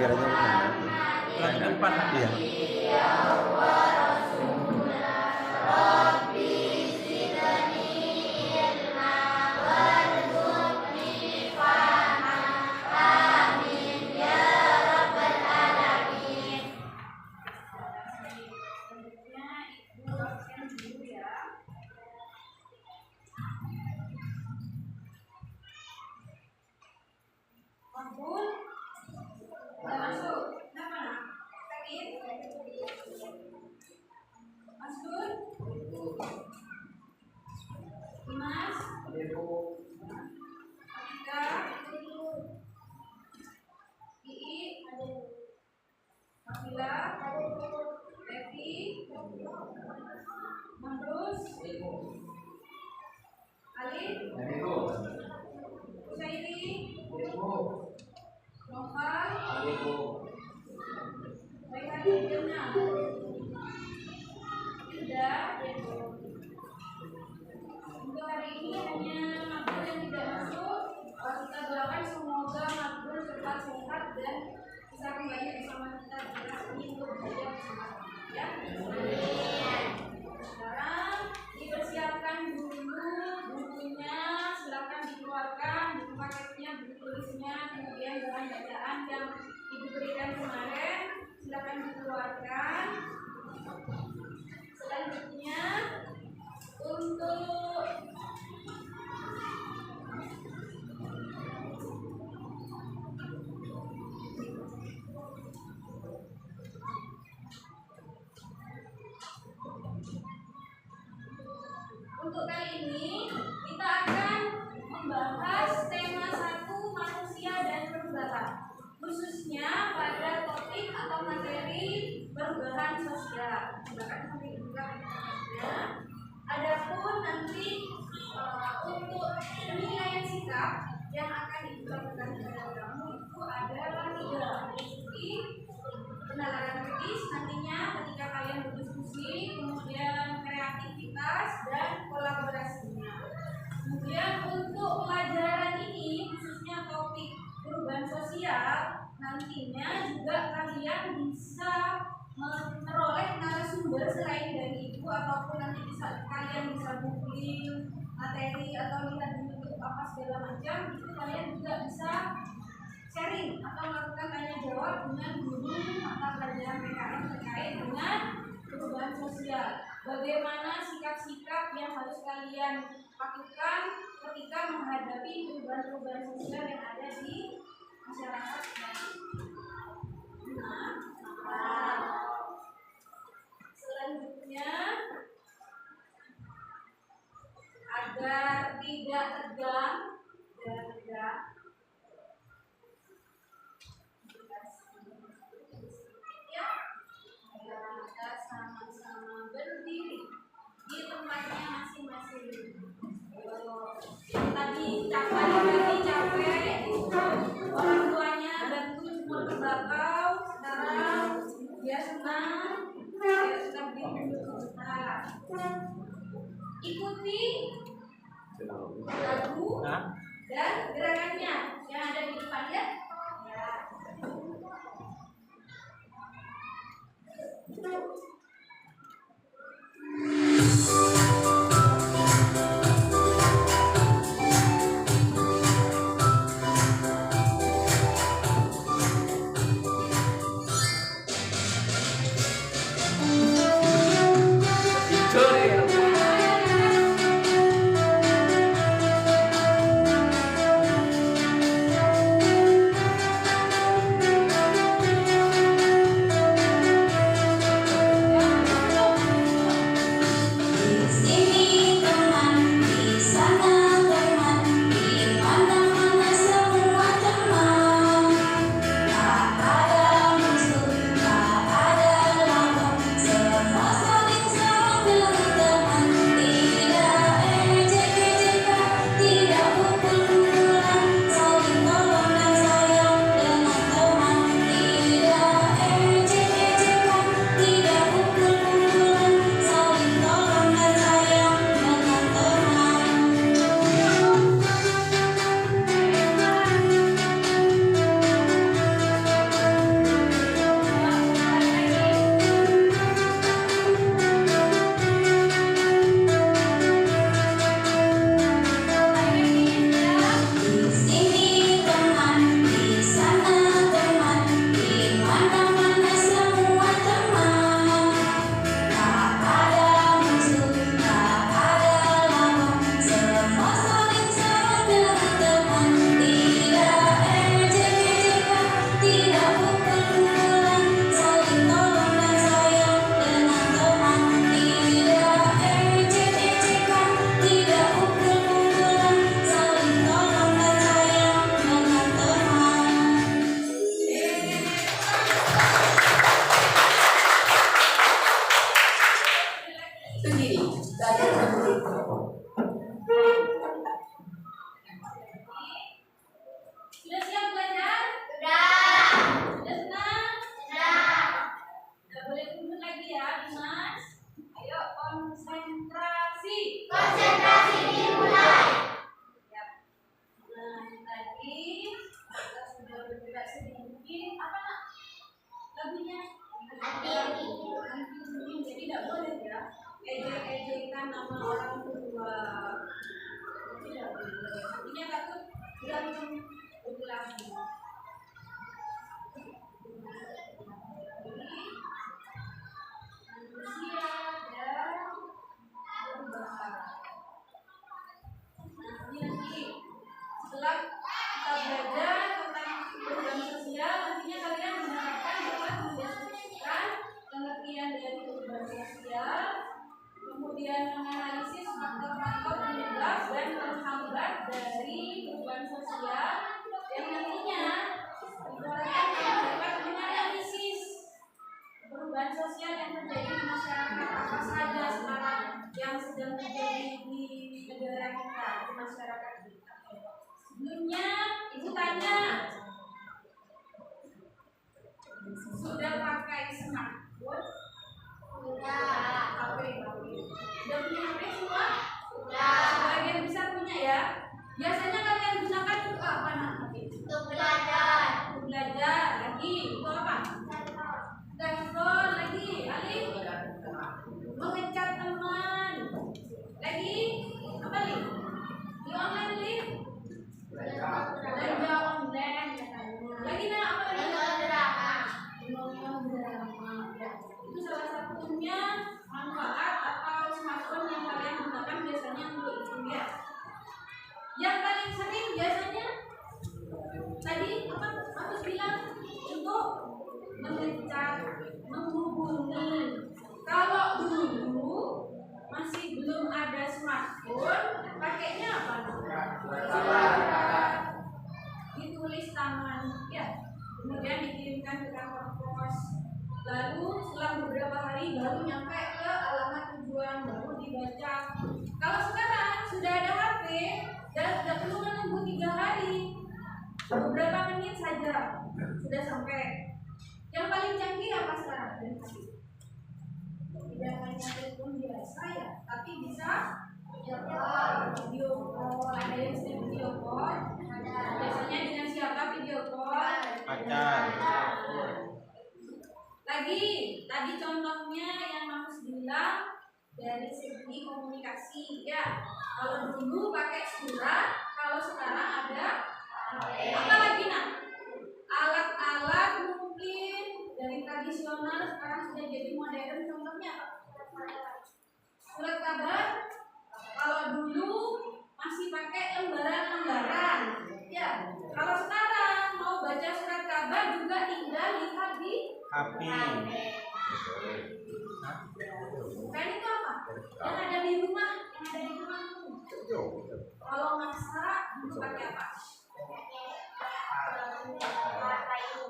negaranya mana? Bulan keempat. Iya. Untuk hari ini hanya makbul yang tidak masuk. Kita doakan semoga makbul cepat sehat dan bisa kembali bersama kita untuk belajar bersama. Ya. Sekarang dipersiapkan dulu bukunya, silakan dikeluarkan, buku paketnya, buku tulisnya, kemudian bahan bacaan yang ibu berikan kemarin, silakan dikeluarkan. Selanjutnya untuk kali ini kita akan membahas tema 1 manusia dan perubahan, khususnya pada topik atau materi perubahan sosial. Silakan sampai dibuka metodenya. Adapun nanti untuk penilaian sikap yang akan dilakukan kepada kamu itu adalah 3. Jadi penalaran kritis nantinya ketika kalian berdiskusi, kemudian kreativitas dan kolaborasinya. Kemudian untuk pelajaran ini khususnya topik perubahan sosial, nantinya juga kalian bisa memperoleh narasumber selain dari ibu, ataupun nanti kalian bisa googling materi atau lihat di YouTube apa segala macam. Itu kalian juga bisa sharing atau melakukan tanya jawab dengan guru mata pelajaran PKN terkait dengan perubahan sosial. Bagaimana sikap-sikap yang harus kalian lakukan ketika menghadapi perubahan-perubahan sosial yang ada di masyarakat. Selanjutnya, agar tidak tegang kita sama-sama berdiri di tempatnya masing-masing. Tadi capek, orang tuanya bantu jemur ke bakau, sekarang dia senang, dia sudah berdiri. Ikuti lagu dan gerakannya yang ada di depan ya. setiap kita belajar tentang perubahan sosial, nantinya kalian mendapatkan dapat mendeskripsikan pengertian dari perubahan sosial, kemudian menganalisis faktor-faktor penyebab dan penghambat dari perubahan sosial yang nantinya diharapkan dapat menganalisis perubahan sosial yang terjadi di masyarakat apa saja sekarang yang sedang terjadi di negara kita, di masyarakat kita. Sebelumnya ibu tanya, sudah pakai smartphone? Sudah. HP. Sudah punya HP semua? Sudah. Sebagian besar punya ya. Biasanya kalian gunakan untuk apa nanti? Untuk belajar. Untuk belajar. Lagi untuk apa? Telepon. Lagi. Alif. Mengecat teman. Lagi. Apa nih? Di online nih? Belanja online. Lagi nah apa lagi? Nonton drama. Itu salah satunya manfaat atau smartphone yang kalian gunakan biasanya untuk itu ya. Yang paling sering biasanya tadi apa Mas bilang untuk mengecat, menghubungi. Kalau dulu masih belum ada smartphone, pakainya apa? Surat. Ditulis tangan, ya. Kemudian dikirimkan ke kantor pos. Lalu setelah beberapa hari baru nyampe ke alamat tujuan, baru dibaca. Kalau sekarang sudah ada HP dan tidak perlu menunggu 3 hari, beberapa menit saja sudah sampai. Yang paling canggih apa sekarang? Tidak hanya telepon biasa ya, tapi bisa video call. Ada yang sedang video call. Biasanya dengan siapa video call? Pacar. Lagi, tadi contohnya yang Mas bilang dari segi komunikasi ya. Kalau dulu pakai surat, kalau sekarang ada apa lagi nah? Alat-alat mungkin dari tradisional sekarang sudah jadi modern. Contohnya surat kabar. Kalau dulu masih pakai lembaran-lembaran ya. Kalau sekarang mau baca surat kabar juga tinggal lihat di HP. Kan itu apa? Yang ada di rumah, Kalau masak itu pakai apa?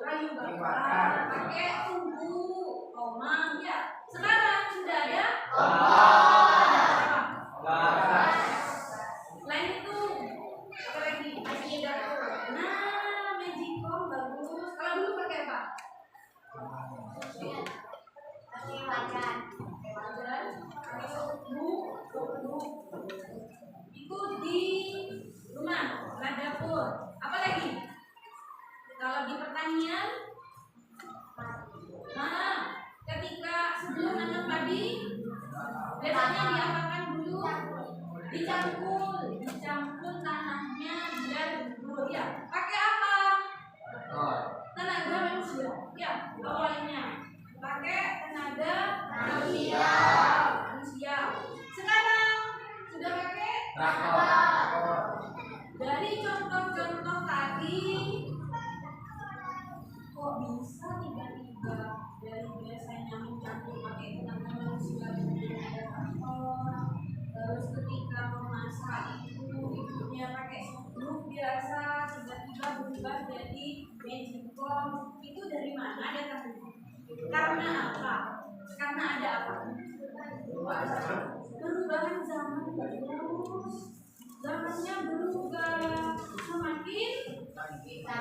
Kayu bakar, pakai tungku, tomang ya. Sekarang sudah ada selain itu apa lagi? Magic dapur. Nah, Magicom bagus. Kalau dulu pakai apa? Itu di rumah, alat dapur. Apa lagi? Kalau di pertanian, nah, ketika sebelum nanam padi, biasanya diapakan dulu? Dicampur tanahnya biar subur ya. Pakai apa? Tenaga manusia. Ya, awalnya pakai tenaga manusia. Sekarang sudah pakai traktor. Dari contoh-contoh tadi, kok bisa tiba-tiba dari biasanya mencampur pakai tenaga manusia kemudian ada traktor. Terus ketika memasak ibunya pakai sendok biasa, tiba-tiba berubah jadi Magicom. Itu dari mana datangnya? Karena apa? Karena ada apa? Perubahan zaman terus. Zamannya berubah, semakin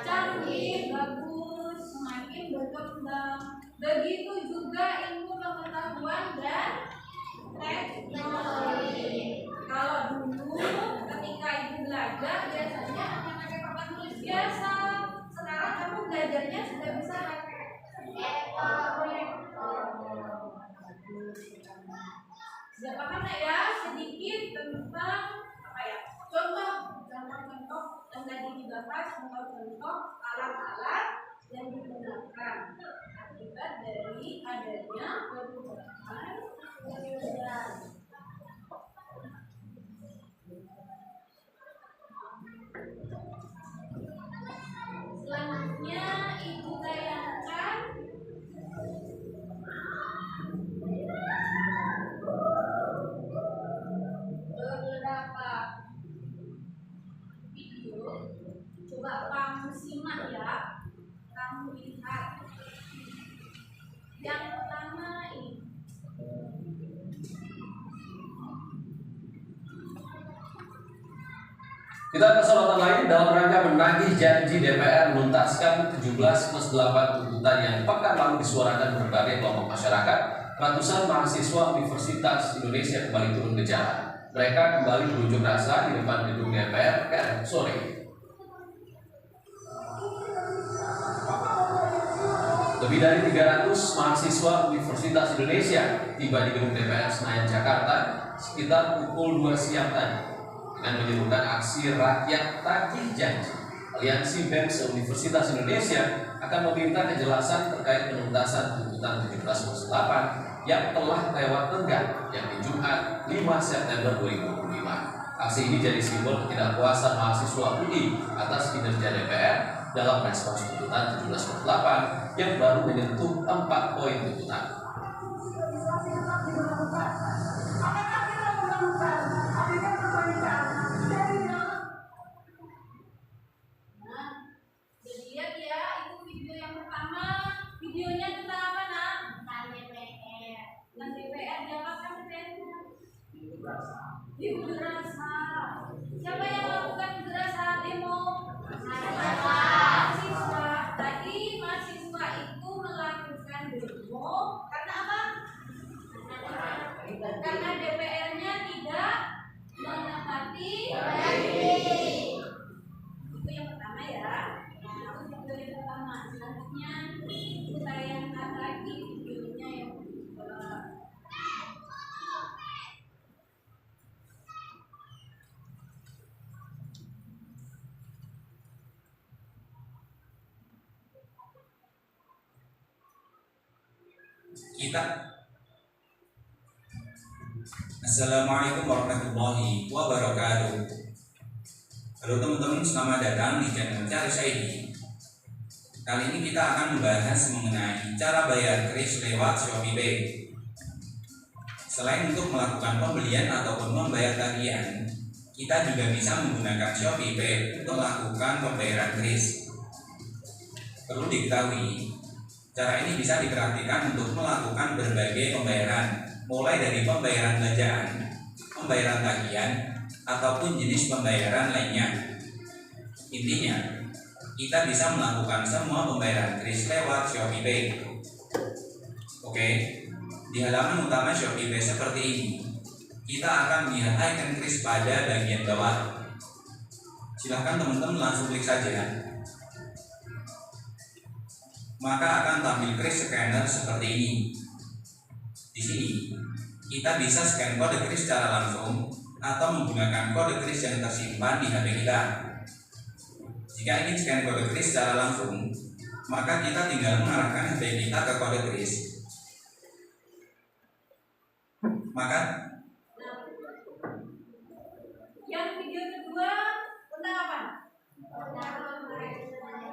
canggih, bagus, semakin berkembang. Begitu juga ilmu pengetahuan dan teknologi. Kalau dulu ketika ibu belajar biasanya hanya pakai papan tulis biasa. Sekarang kamu belajarnya sudah bisa pakai proyektor. Sudah paham ya sedikit tentang apa ya? Contoh yang tadi dibahas, contoh alat-alat yang digunakan akibat dari adanya perubahan sosial. Coba kamu simak ya, kamu lihat. Yang pertama ini. Kita ke sorotan lain dalam rangka menagih janji DPR menuntaskan 17+8 tuntutan yang pekan lalu disuarakan berbagai kelompok masyarakat. Ratusan mahasiswa Universitas Indonesia kembali turun ke jalan. Mereka kembali berunjuk rasa di depan gedung DPR Kamis sore. Lebih dari 300 mahasiswa Universitas Indonesia tiba di gedung DPR Senayan, Jakarta sekitar pukul 2 siang tadi dengan menyerukan aksi rakyat tagih janji. Aliansi BEM se-Universitas Indonesia akan meminta kejelasan terkait penuntasan tuntutan 17+8 yang telah lewat tenggat yakni Jumat 5 September 2025. Aksi ini jadi simbol ketidakpuasan mahasiswa UI atas kinerja DPR dalam respons tuntutan 17+8 yang baru menyentuh 4 poin tuntutan. Lihat ya, itu video yang pertama. Videonya tentang apa, Nak? Tentang DPR. Tentang DPR, diapakan DPR-nya? Di unjuk rasa. Siapa yang melakukan unjuk rasa demo? Mahasiswa. Tadi mahasiswa itu melakukan demo karena apa? Karena DPR-nya tidak menepati janji. Itu yang pertama ya. Itu yang pertama. Selanjutnya kita tayangkan lagi videonya yang kedua. Assalamualaikum warahmatullahi wabarakatuh. Halo teman-teman, selamat datang di channel Caris ID. Kali ini kita akan membahas mengenai cara bayar kris lewat Shopee Pay. Selain untuk melakukan pembelian ataupun membayar tagihan, kita juga bisa menggunakan Shopee Pay untuk melakukan pembayaran kris. Perlu diketahui, cara ini bisa diperhatikan untuk melakukan berbagai pembayaran, mulai dari pembayaran belanjaan, pembayaran tagihan, ataupun jenis pembayaran lainnya. Intinya, kita bisa melakukan semua pembayaran kris lewat Shopee Pay. Oke, di halaman utama Shopee Pay seperti ini, kita akan melihat icon kris pada bagian bawah. Silahkan teman-teman langsung klik saja. Maka akan tampil kris scanner seperti ini. Di sini, kita bisa scan kode kris secara langsung atau menggunakan kode kris yang tersimpan di HP kita. Jika ingin scan kode kris secara langsung, maka kita tinggal mengarahkan HP kita ke kode kris. Maka yang video kedua tentang apa?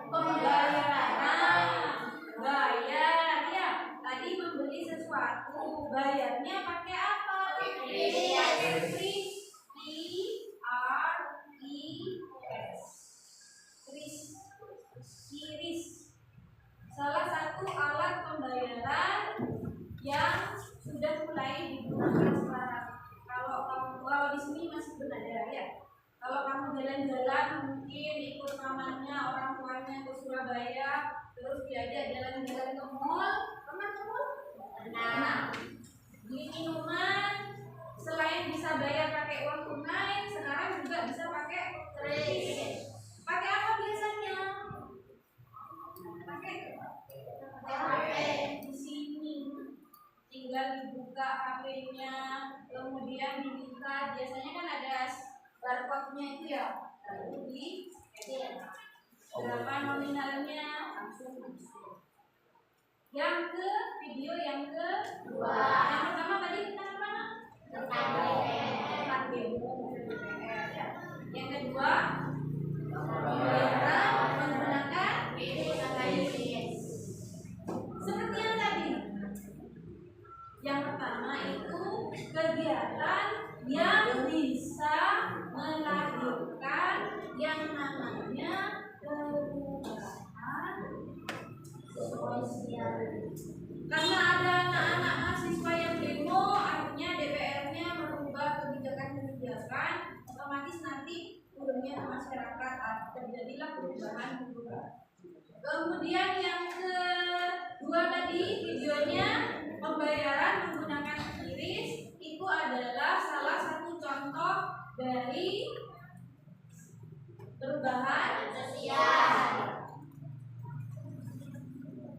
Pembayaran. Bayar ya. Tadi membeli sesuatu, bayarnya pakai apa? Kris. Kris. Salah satu alat pembayaran yang sudah mulai digunakan sekarang. Kalau di sini masih belum ada ya. Kalau kamu jalan-jalan mungkin ikut pamannya, orang tuanya ke Surabaya, terus diajak jalan-jalan ke mall, pernah ke mall? Nah, beli minuman, selain bisa bayar pakai uang tunai, sekarang juga bisa pakai kris. Pakai apa biasanya? Pakai di sini. Tinggal dibuka HP-nya, kemudian dibuka. Biasanya kan ada barcode-nya itu ya. Lalu di berapa nominalnya langsung masuk. Yang ke video yang kedua. Yang pertama tadi tentang apa? Tentang demo. Yang kedua pembayaran menggunakan kris. Seperti yang tadi. Yang pertama itu kegiatan yang bisa melahirkan yang namanya masyarakat, terjadilah perubahan. Kemudian yang kedua tadi videonya pembayaran menggunakan QRIS itu adalah salah satu contoh dari perubahan sosial.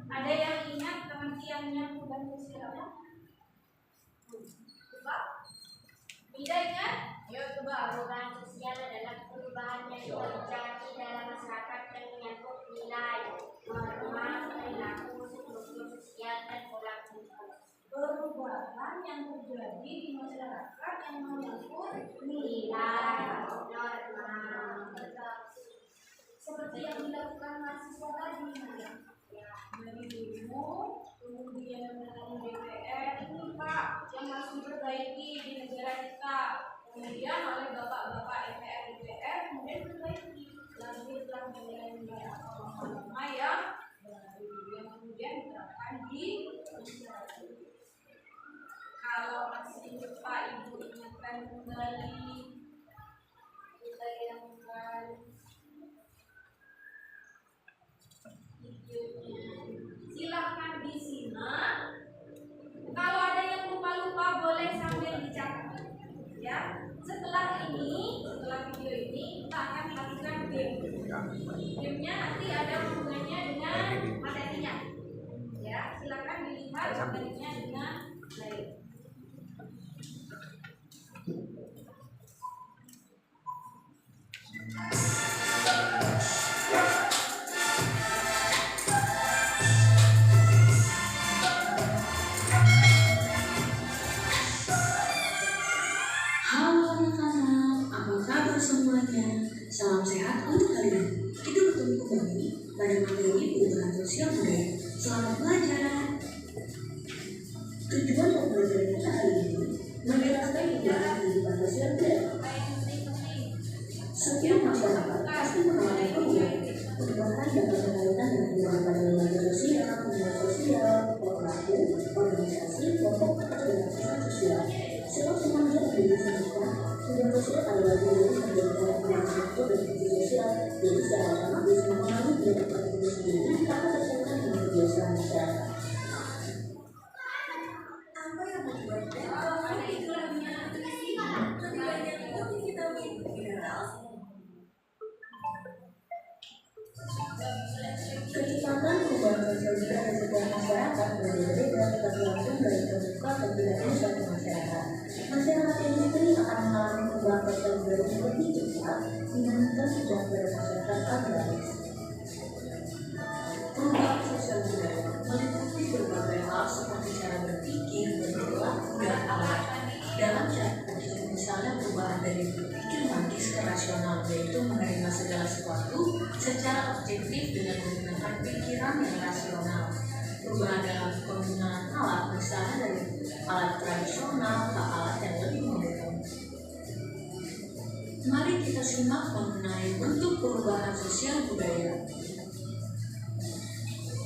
Ada yang ingat pengertiannya perubahan sosial? Coba, tidak ingat? Ayo coba. Perubahan sosial adalah perubahan yang terjadi dalam masyarakat yang menyangkut nilai, norma, perilaku, struktur sosial dan pola kehidupan. Perubahan yang terjadi di masyarakat yang menyangkut Nilai, norma. seperti yang dilakukan mahasiswa tadi, dari demo, kemudian dari DPR ini Pak yang harus diperbaiki di negara kita, kemudian oleh bapak-bapak DPR kemudian diperbaiki, lahirlah nilai-nilai norma yang kemudian diterapkan di masyarakat. Kalau masih lupa Ibu ingatkan kembali, kita yang silahkan disimak. Kalau ada yang lupa-lupa boleh sambil dicatat ya. Setelah video ini kita akan melakukan game. Gamenya nanti ada hubungannya dengan materinya ya. Silahkan dilihat materinya dengan baik. Salam sehat untuk kalian. Kita bertemu kembali pada materi perubahan sosial budaya. Selamat belajar. Tujuan pembelajaran kita hari ini menjelaskan perubahan kehidupan sosial budaya. Setiap masyarakat pasti mengalami perubahan dapat berkaitan dengan perubahan pada lembaga sosial, media sosial, perilaku, organisasi, kelompok atau organisasi sosial. Sebab semuanya lebih disebutkan media sosial adalah menjadi perbedaan dengan struktur dan fungsi sosial. Jadi secara otomatis mempengaruhi kehidupan itu sendiri tanpa terkaitan dengan kebiasaan masyarakat. Apa yang membuat kecepatan perubahan sosial di setiap masyarakat berbeda-beda tergantung dari terbuka dan tidaknya suatu masyarakat. Masyarakat industri akan mengalami perubahan sosial budaya lebih cepat dibandingkan sudah pada masyarakat agraris. Perubahan sosial budaya meliputi berbagai hal seperti cara berpikir, berperilaku, dan akhlak. Dalam cara berpikir, misalnya perubahan dari berpikir logis ke rasional, yaitu menerima segala sesuatu secara objektif dengan menggunakan pikiran yang rasional. Perubahan dalam penggunaan alat, misalnya dari alat tradisional ke alat yang lebih modern. Mari kita simak mengenai bentuk perubahan sosial budaya.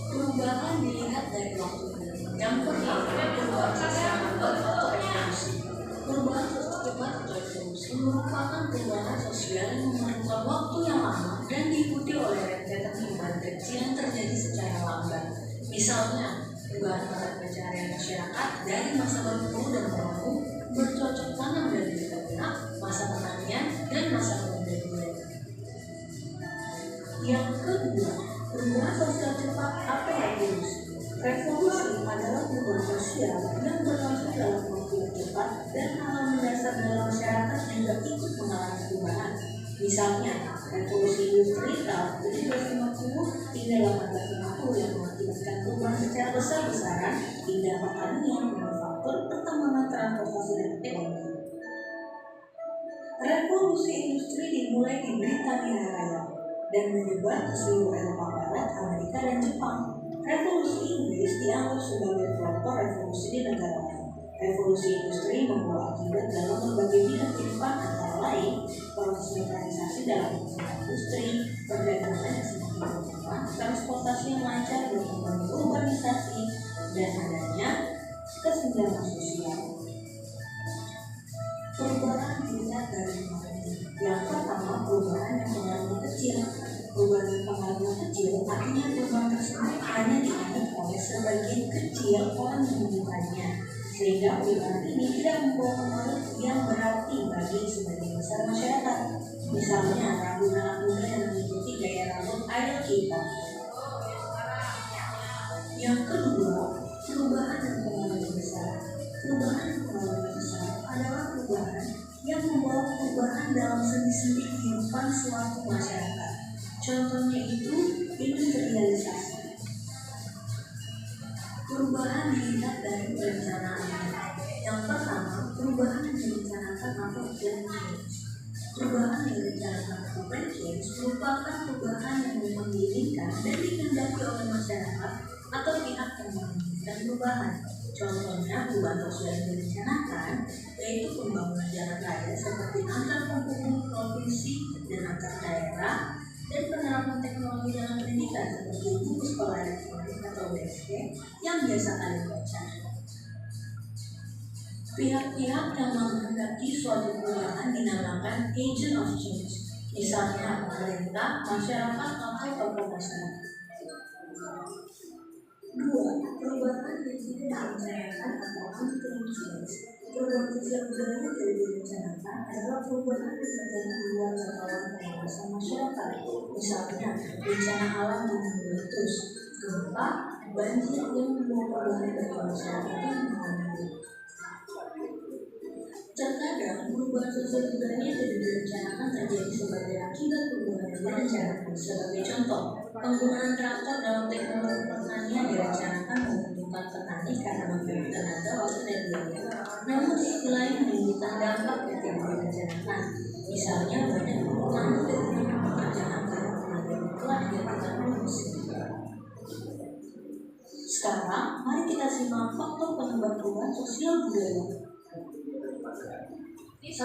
Perubahan dilihat dari waktu ke waktu. Yang pertama, perubahan sosial cepat atau evolusi. Perubahan sosial cepat atau evolusi merupakan perubahan sosial yang memerlukan waktu yang lama dan diikuti oleh rentetan perubahan kecil yang terjadi secara lambat. Misalnya, perubahan alat pencaharian masyarakat dari masa berburu dan berlaku, bercocok tanam dan berternak, masa pertanian, dan masa pembudayaan. Yang kedua, perubahan sosial cepat atau revolusi. Revolusi adalah perubahan sosial yang berlangsung dalam waktu yang cepat dan hal mendasar dalam masyarakat juga ikut mengalami perubahan. Misalnya, revolusi industri tahun 1750 hingga 1850 yang mengakibatkan perubahan secara besar-besaran hingga pertanian, manufaktur, pertambangan, transportasi, dan ekonomi. Revolusi industri dimulai di Britania Raya dan menyebar ke seluruh Eropa Barat, Amerika, dan Jepang. Revolusi Inggris dianggap sebagai pelopor revolusi di negara lain. Revolusi industri membawa akibat dalam berbagai bidang kehidupan antara lain proses mekanisasi dalam industri, perdagangan yang semakin berkembang, transportasi yang lancar, berkembangnya urbanisasi, dan adanya kesenjangan sosial. Perubahan dilihat dari yang pertama, pertama, perubahan yang pengaruhnya kecil. Perubahan yang pengaruhnya kecil artinya perubahan tersebut hanya diingat oleh sebagian kecil orang yang menyukainya, sehingga perubahan ini tidak membawa pengaruh yang berarti bagi sebagian besar masyarakat. Misalnya, anak muda yang mengikuti gaya rambut idol K-pop. Yang kedua, perubahan yang pengaruhnya besar. Perubahan yang pengaruhnya besar adalah perubahan yang membawa perubahan dalam sendi-sendi kehidupan suatu masyarakat. Contohnya itu industrialisasi. Perubahan dilihat dari perencanaan. Yang pertama, perubahan yang direncanakan atau plan change. Perubahan yang direncanakan atau plan change merupakan perubahan yang menginginkan dan dikehendaki oleh masyarakat atau pihak yang menginginkan perubahan. Contohnya, perubahan sosial yang direncanakan yaitu pembangunan jalan raya seperti antar penghubung provinsi dan antar daerah, dan penerapan teknologi dalam pendidikan seperti buku sekolah elektronik atau BSD yang biasa kalian baca. Pihak-pihak yang menghendaki suatu perubahan dinamakan agent of change, misalnya pemerintah, masyarakat, atau tokoh masyarakat. 2. Perubahan yang tidak direncanakan atau unplanned change. Perubahan sosial budaya yang tidak direncanakan adalah perubahan yang terjadi di luar jangkauan pengawasan masyarakat. Misalnya, bencana alam yang meletus, gempa, banjir yang membawa perubahan bagi masyarakat yang mengalami. Terkadang, perubahan sosial budaya yang tidak direncanakan terjadi sebagai akibat perubahan yang direncanakan. Sebagai contoh, penggunaan traktor dalam teknologi pertanian direncanakan menguntungkan petani karena memberi tenaga waktu dan biaya. Namun sisi lain menimbulkan dampak yang tidak direncanakan. Misalnya, banyak petani kehilangan pekerjaan karena tenaga yang telah digantikan manusia. Sekarang, mari kita simak faktor penyebab perubahan sosial budaya. 1.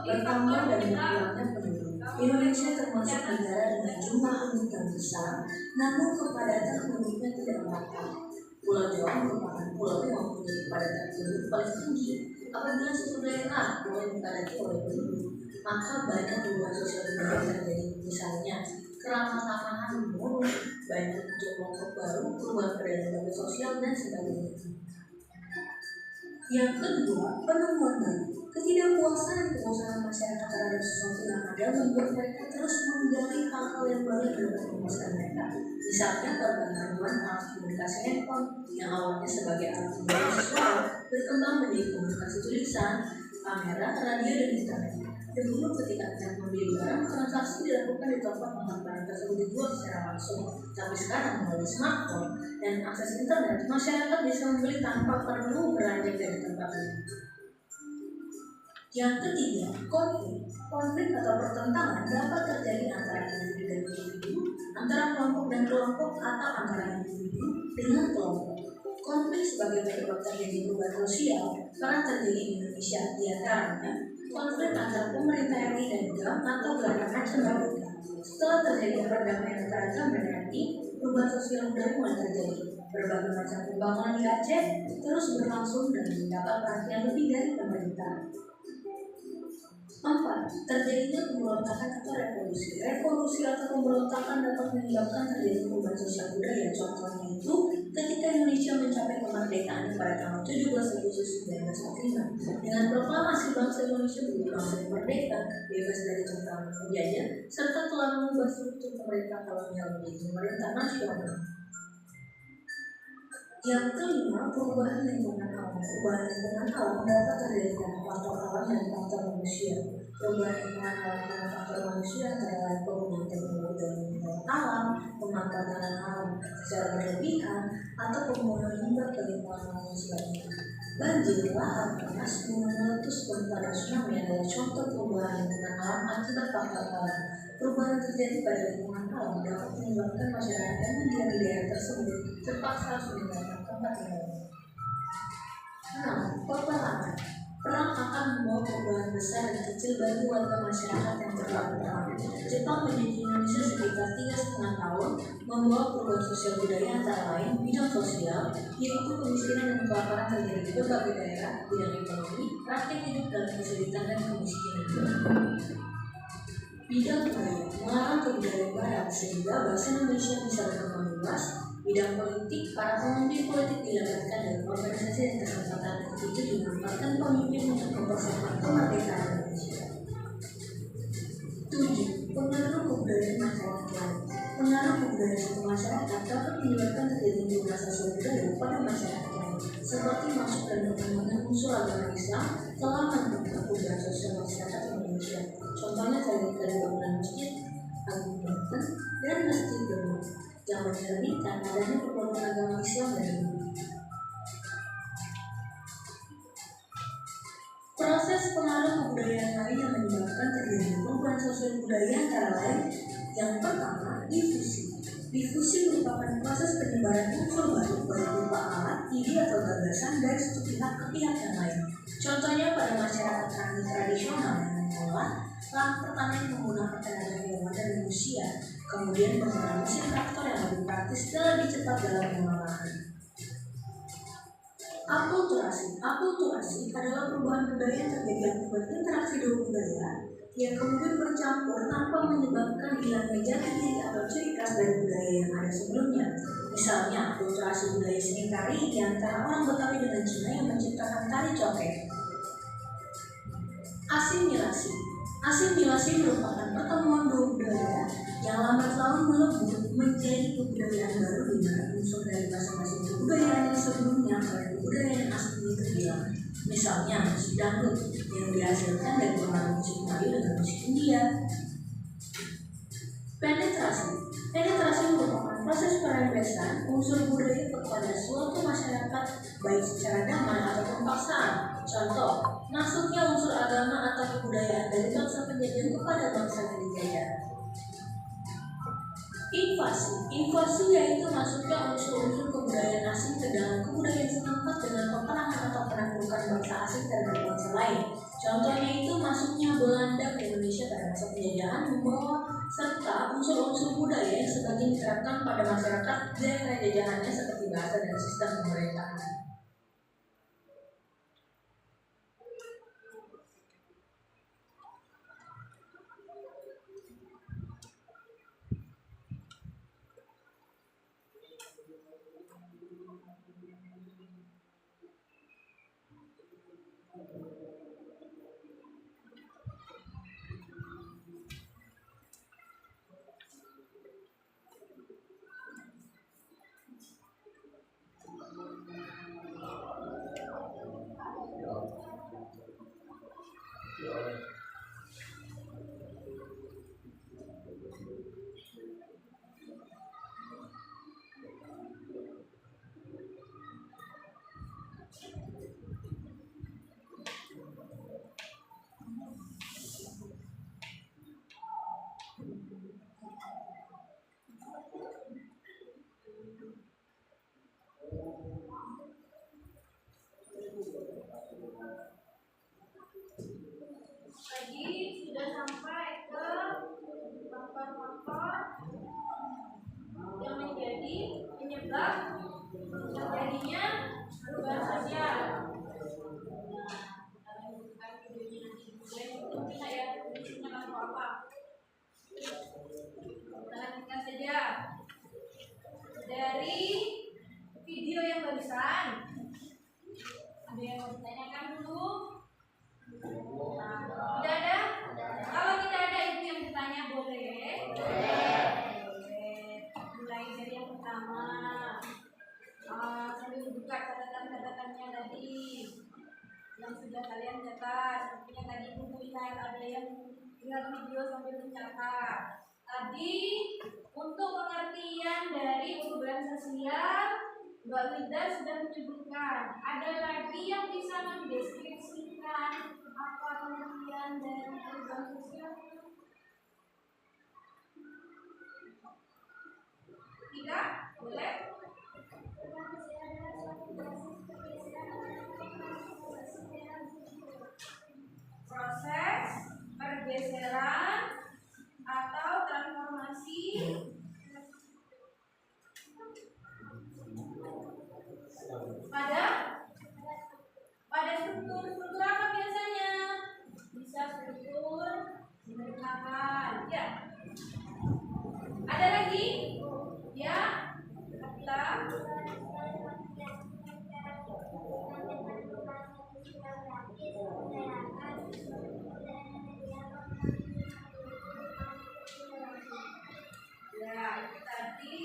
Bertambah dan berkurangnya penduduk. Indonesia termasuk negara dengan jumlah penduduk yang besar, namun kepadatan penduduknya tidak merata. Pulau Jawa merupakan pulau yang mempunyai kepadatan penduduk paling tinggi. Apabila suatu daerah mulai dipadati oleh penduduk, maka banyak perubahan sosial budaya terjadi. Misalnya, keramah-tamahan menurun, banyak muncul kelompok baru, perubahan perilaku sosial, dan sebagainya. Yang kedua, penemuan baru. Ketidakpuasan dan kebosanan masyarakat terhadap sesuatu yang ada membuat mereka terus menggali hal-hal yang baru dalam memuaskan mereka. Misalnya, perkembangan alat komunikasi handphone yang awalnya sebagai alat komunikasi suara berkembang menjadi komunikasi tulisan, kamera, radio, dan internet. Dahulu ketika kita membeli barang, transaksi dilakukan di tempat barang tersebut dijual secara langsung. Tapi sekarang melalui smartphone dan akses internet, masyarakat bisa membeli tanpa perlu beranjak dari tempat ini. Yang ketiga, konflik. Konflik atau pertentangan dapat terjadi antara individu dan individu, antara kelompok dan kelompok, atau antara individu dengan kelompok. Konflik sebagai penyebab terjadi perubahan sosial pernah terjadi di Indonesia, di antaranya konflik antara pemerintah RI dan GAM atau Gerakan Aceh Merdeka. Setelah terjadi perdamaian antara GAM dan RI, perubahan sosial budaya mulai terjadi. Berbagai macam pembangunan di Aceh terus berlangsung dan mendapat perhatian lebih dari pemerintah. 4. Terjadinya pemberontakan atau revolusi. Revolusi atau pemberontakan dapat menyebabkan terjadi perubahan sosial budaya. Contohnya itu ketika Indonesia mencapai kemerdekaan pada tanggal 17 Agustus 1945 dengan proklamasi bangsa Indonesia menjadi bangsa yang merdeka, bebas dari cengkraman penjajah, serta telah mengubah struktur pemerintah kolonial menjadi pemerintah nasional. Yang kelima, perubahan lingkungan alam. Perubahan lingkungan alam dapat terjadi karena faktor alam dan faktor manusia. Perubahan lingkungan alam dan faktor manusia antara lain penggunaan teknologi dan lingkungan alam, pemanfaatan alam secara berlebihan, atau penggunaan limbah ke lingkungan alam dan sebagainya. Banjir, lahar panas, gunung meletus, gempa, dan tsunami adalah contoh perubahan lingkungan alam akibat faktor alam. Perubahan terjadi pada lingkungan alam dapat menyebabkan masyarakat yang tinggal di daerah tersebut terpaksa harus meninggalkan tempat tinggalnya. 6. Peperangan. Perang akan membawa perubahan besar dan kecil bagi warga masyarakat yang terlibat perang. Jepang menjadi Indonesia sekitar 3,5 tahun, membawa perubahan sosial budaya antara lain bidang sosial, yaitu kemiskinan dan kelaparan terjadi di berbagai daerah, bidang ekonomi, rakyat hidup dalam kesulitan dan kemiskinan. Bidang budaya mengarah ke budaya barat sehingga bahasa Indonesia bisa berkembang luas. Bidang politik, para pemimpin politik dilibatkan dalam organisasi dan kesempatan itu dimanfaatkan pemimpin untuk mempersiapkan kemerdekaan Indonesia. 7. Pengaruh kebudayaan masyarakat lain. Pengaruh kebudayaan suatu masyarakat dapat menyebabkan terjadinya perubahan sosial budaya pada masyarakat lain, seperti masuk dan perkembangan unsur agama Islam telah membentuk kebudayaan sosial masyarakat Indonesia. Contohnya dari bangunan masjid, Agung Banten, dan Masjid Demak yang mencerminkan adanya perpaduan agama Islam dan Hindu. Proses pengaruh kebudayaan lain yang menyebabkan terjadinya perubahan sosial budaya antara lain. Yang pertama, difusi. Difusi merupakan proses penyebaran unsur baru baik berupa alat, ide atau gagasan dari satu pihak ke pihak yang lain. Contohnya pada masyarakat tani tradisional yang mengolah lahan pertanian menggunakan tenaga hewan dan manusia, kemudian menggunakan mesin traktor yang lebih praktis dan lebih cepat dalam mengolah lahan. Akulturasi. Akulturasi adalah perubahan budaya yang terjadi akibat interaksi dua budaya yang kemudian bercampur tanpa menyebabkan hilangnya jati diri atau ciri khas dari budaya yang ada sebelumnya. Misalnya, akulturasi budaya seni tari di antara orang Betawi dengan Cina yang menciptakan tari coket. Asimilasi. Asimilasi merupakan pertemuan dua budaya yang lambat laun melebur menjadi kebudayaan baru di mana unsur dari masing-masing kebudayaan yang sebelumnya pada kebudayaan asli terhilang. Misalnya musik dangdut yang dihasilkan dari pengaruh musik Melayu dengan musik India. Penetrasi. Penetrasi merupakan proses perembesan unsur budaya kepada suatu masyarakat baik secara damai ataupun paksaan. Contoh, masuknya unsur agama atau kebudayaan dari bangsa penjajah kepada bangsa yang dijajah. Invasi. Invasi yaitu masuknya unsur-unsur kebudayaan asing ke dalam kebudayaan setempat dengan peperangan atau penaklukan bangsa asing terhadap bangsa lain. Contohnya itu masuknya Belanda ke Indonesia pada masa penjajahan membawa serta unsur-unsur budaya yang sebagian diterapkan pada masyarakat daerah jajahannya seperti bahasa dan sistem pemerintahan. Tadi sudah sampai ke faktor-faktor yang menjadi penyebab terjadinya perubahan sosial. Kita ya, kita apa? Kita lanjutkan saja dari video yang barusan. Ada yang mau ditanyakan dulu? Tidak ada? Kalau tidak ada itu yang bertanya boleh? Boleh. Mulai dari yang pertama. Sambil buka catatan-catatannya tadi yang sudah kalian catat. Sepertinya tadi Ibu lihat ada yang lihat video sambil mencatat. Tadi untuk pengertian dari perubahan sosial, Mbak Wida sudah menyebutkan. Ada lagi yang bisa mendeskripsikan apa pengertian dari perubahan sosial? Tidak? Boleh? Proses pergeseran atau transformasi pada struktur apa biasanya? Bisa struktur pemerintahan, kita. Ya, itu tadi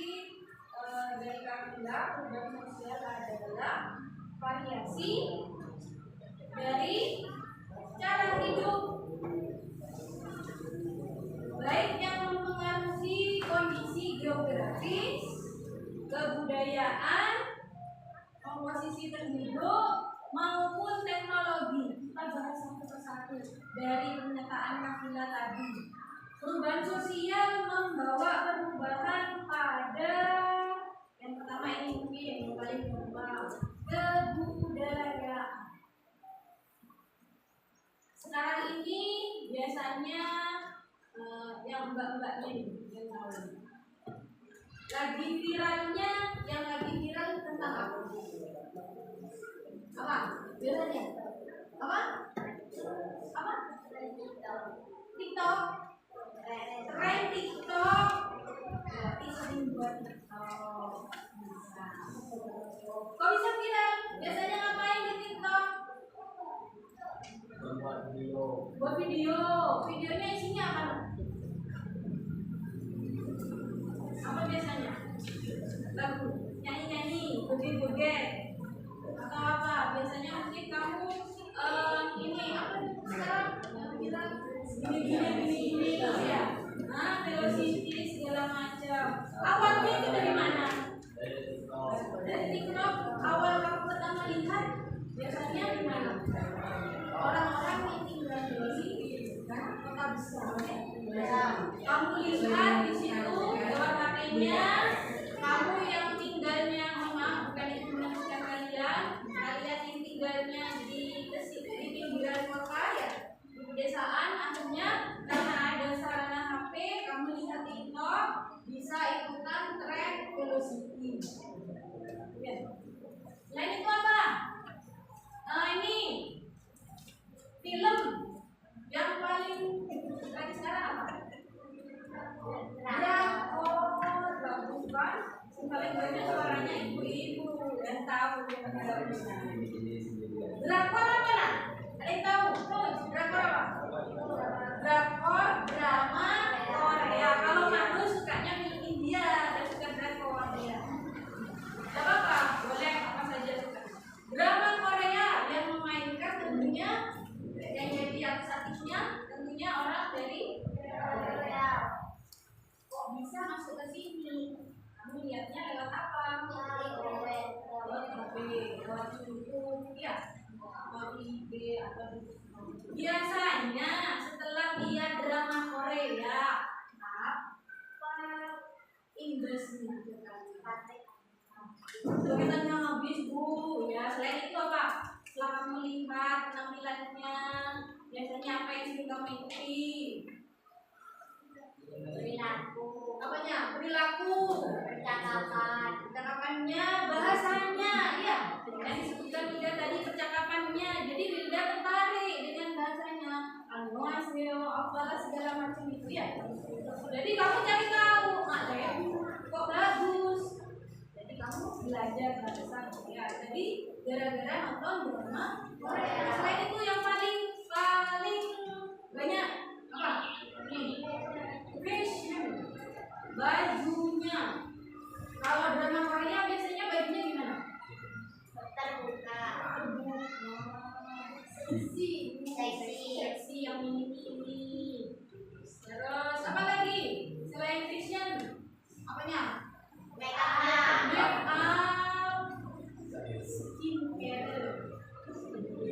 dari Kamila, perubahan sosial adalah variasi dari cara hidup, baik yang mempengaruhi kondisi geografis, kebudayaan, komposisi penduduk, maupun teknologi. Kita bahas satu persatu dari pernyataan Kamila tadi. Perubahan sosial membawa perubahan pada yang pertama ini mungkin yang paling gampang, kebudayaan. Sekarang ini biasanya yang mbak-mbaknya ini yang tahu. Lagi viralnya, yang lagi viral tentang apa? Apa? Biasanya? Apa? Apa? TikTok. Tren TikTok. Berarti sering buat TikTok. Bisa. Kok bisa viral? Biasanya ngapain di TikTok? Buat video. Videonya isinya apa? Apa biasanya? Lagu, nyanyi-nyanyi, joget-joget, atau apa? Biasanya mungkin kamu ini apa sekarang kita gini ya, velocity segala macam. Awalnya itu dari mana? Dari TikTok. Awal kamu pertama lihat biasanya di mana? Orang-orang yang tinggal di kota besar. Kamu lihat di situ lewat HP-nya. Kamu yang tinggalnya, bukan itu menentukan kalian yang tinggalnya di pinggiran kota ya, di pedesaan, akhirnya karena ada sarana HP, kamu lihat TikTok, bisa ikutan tren velocity. Ya. Selain itu apa? Ini film yang paling lagi sekarang apa? Drakor, bagus kan? Paling banyak suaranya ibu-ibu yang tahu yang bisa. Drakor apa lah? Ada yang tahu? Drakor apa? Drakor drama Korea. Kalau Manu sukanya film India, dan suka drakor ya. Tidak apa-apa, boleh apa saja suka. Drama Korea yang memainkan tentunya yang jadi artis-artisnya tentunya orang dari Korea. Kok bisa masuk ke sini? Kamu lihatnya lewat apa? Lewat HP, lewat YouTube, ya, lewat IG atau biasanya setelah lihat drama Korea apa Inggrisnya kita habis bu ya. Selain itu apa? Setelah kamu melihat penampilannya, biasanya apa yang sering kamu ikuti? Perilaku, Apanya? Perilaku, percakapannya, bahasanya, ya. Yang disebutkan Wilda tadi percakapannya. Jadi Wilda tertarik dengan bahasanya. Annyeonghaseyo, apalah segala macam itu ya. Jadi kamu cari tahu, kok bagus. Jadi kamu belajar bahasa Korea. Jadi gara-gara nonton drama Korea. Selain itu yang paling banyak apa? Fashion, bajunya. Kalau drama Korea biasanya bajunya gimana? terbuka, Seksi yang mini. Terus apa lagi? Selain fashion, apanya? make up, Make up, skincare.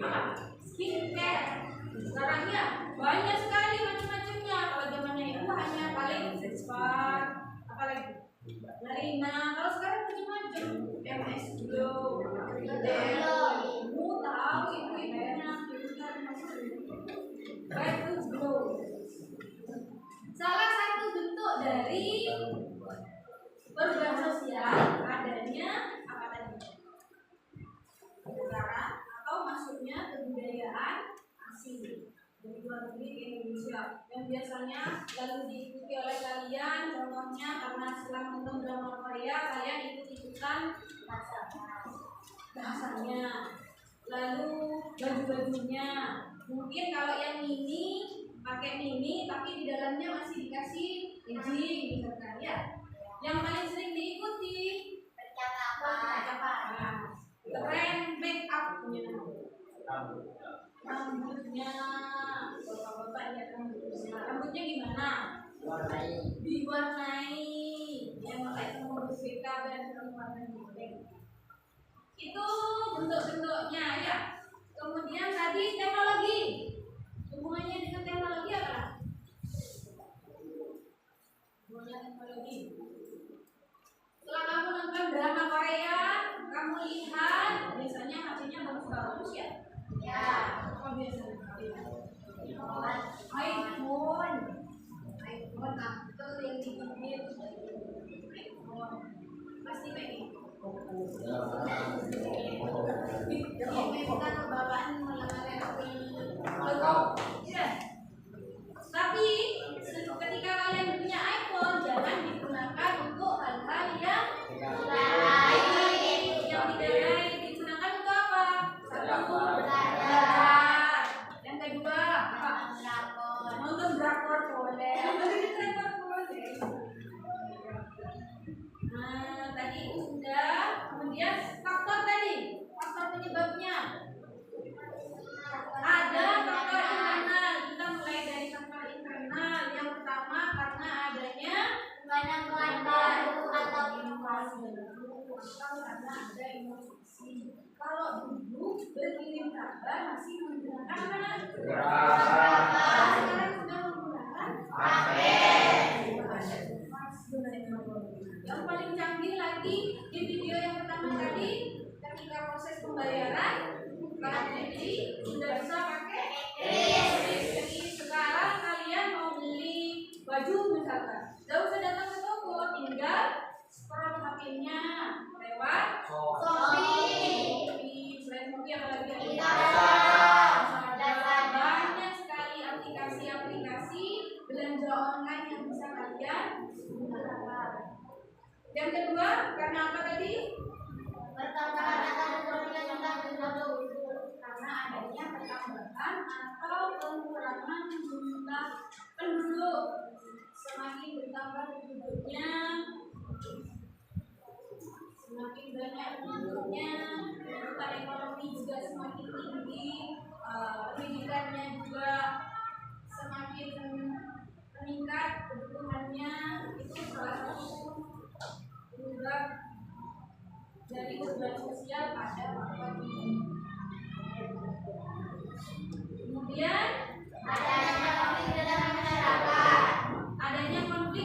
Apa? Skincare. Sekarang ya banyak sekali macam-macamnya. Kalau zamannya itu hanya paling Spa, apa lagi? Larina. Kalau sekarang macam-macam. MS Glow, ibu tahu ibu-ibunya Better Glow. Salah satu bentuk dari perubahan sosial adanya apa tadi? Pertukaran atau masuknya kebudayaan asing dari luar negeri ke Indonesia yang biasanya lalu diikuti oleh kalian. Contohnya karena setelah nonton drama Korea kalian ikut menyebutkan bahasanya, lalu baju-bajunya. Mungkin kalau yang mini pakai mini, tapi di dalamnya masih dikasih jeans misalkan ya. Yang paling sering diikuti percakapan, tren make up punya rambutnya, bapak-bapak lihat rambutnya gimana? Diwarnai, yang pakai pengurus BK dan warna itu bentuk-bentuknya ya. Kemudian tadi teknologi, hubungannya dengan teknologi apa? Hubungannya teknologi. Setelah kamu nonton drama Korea, kamu lihat biasanya HP-nya bagus-bagus ya? Ya. Apa biasanya? iPhone atau yang dipikir iPhone pasti pengen. Bukan bawaan ya. Tapi ketika kalian punya iPhone, jangan digunakan untuk hal-hal yang lain. Yang tidak lain digunakan untuk apa? Satu, belajar. Yang kedua, apa? Nonton drakor boleh. Nah, tadi itu sudah. Kemudian faktor tadi, faktor penyebabnya. Ada faktor internal. Kita mulai dari faktor internal. Yang pertama karena adanya Pengetahuan baru atau inovasi. Karena ada inovasi. Kalau dulu berkirim kabar masih menggunakan apa? Sekarang sudah menggunakan HP. Yang paling canggih lagi di video yang pertama tadi, ketika proses pembayaran jadi sudah bisa pakai kris. Sekarang kalian mau beli baju misalkan, tidak usah datang ke toko, tinggal scroll HP-nya lewat Shopee. Selain Shopee apa lagi? Banyak sekali aplikasi-aplikasi belanja online yang bisa kalian gunakan. Yang kedua, karena apa tadi? Karena adanya pertambahan atau pengurangan jumlah penduduk. Semakin bertambah penduduknya, semakin banyak penduduknya, kehidupan ekonomi juga semakin tinggi, pendidikannya juga semakin meningkat, kebutuhannya itu salah satu penyebab dari hubungan sosial pada faktor ini. Kemudian adanya konflik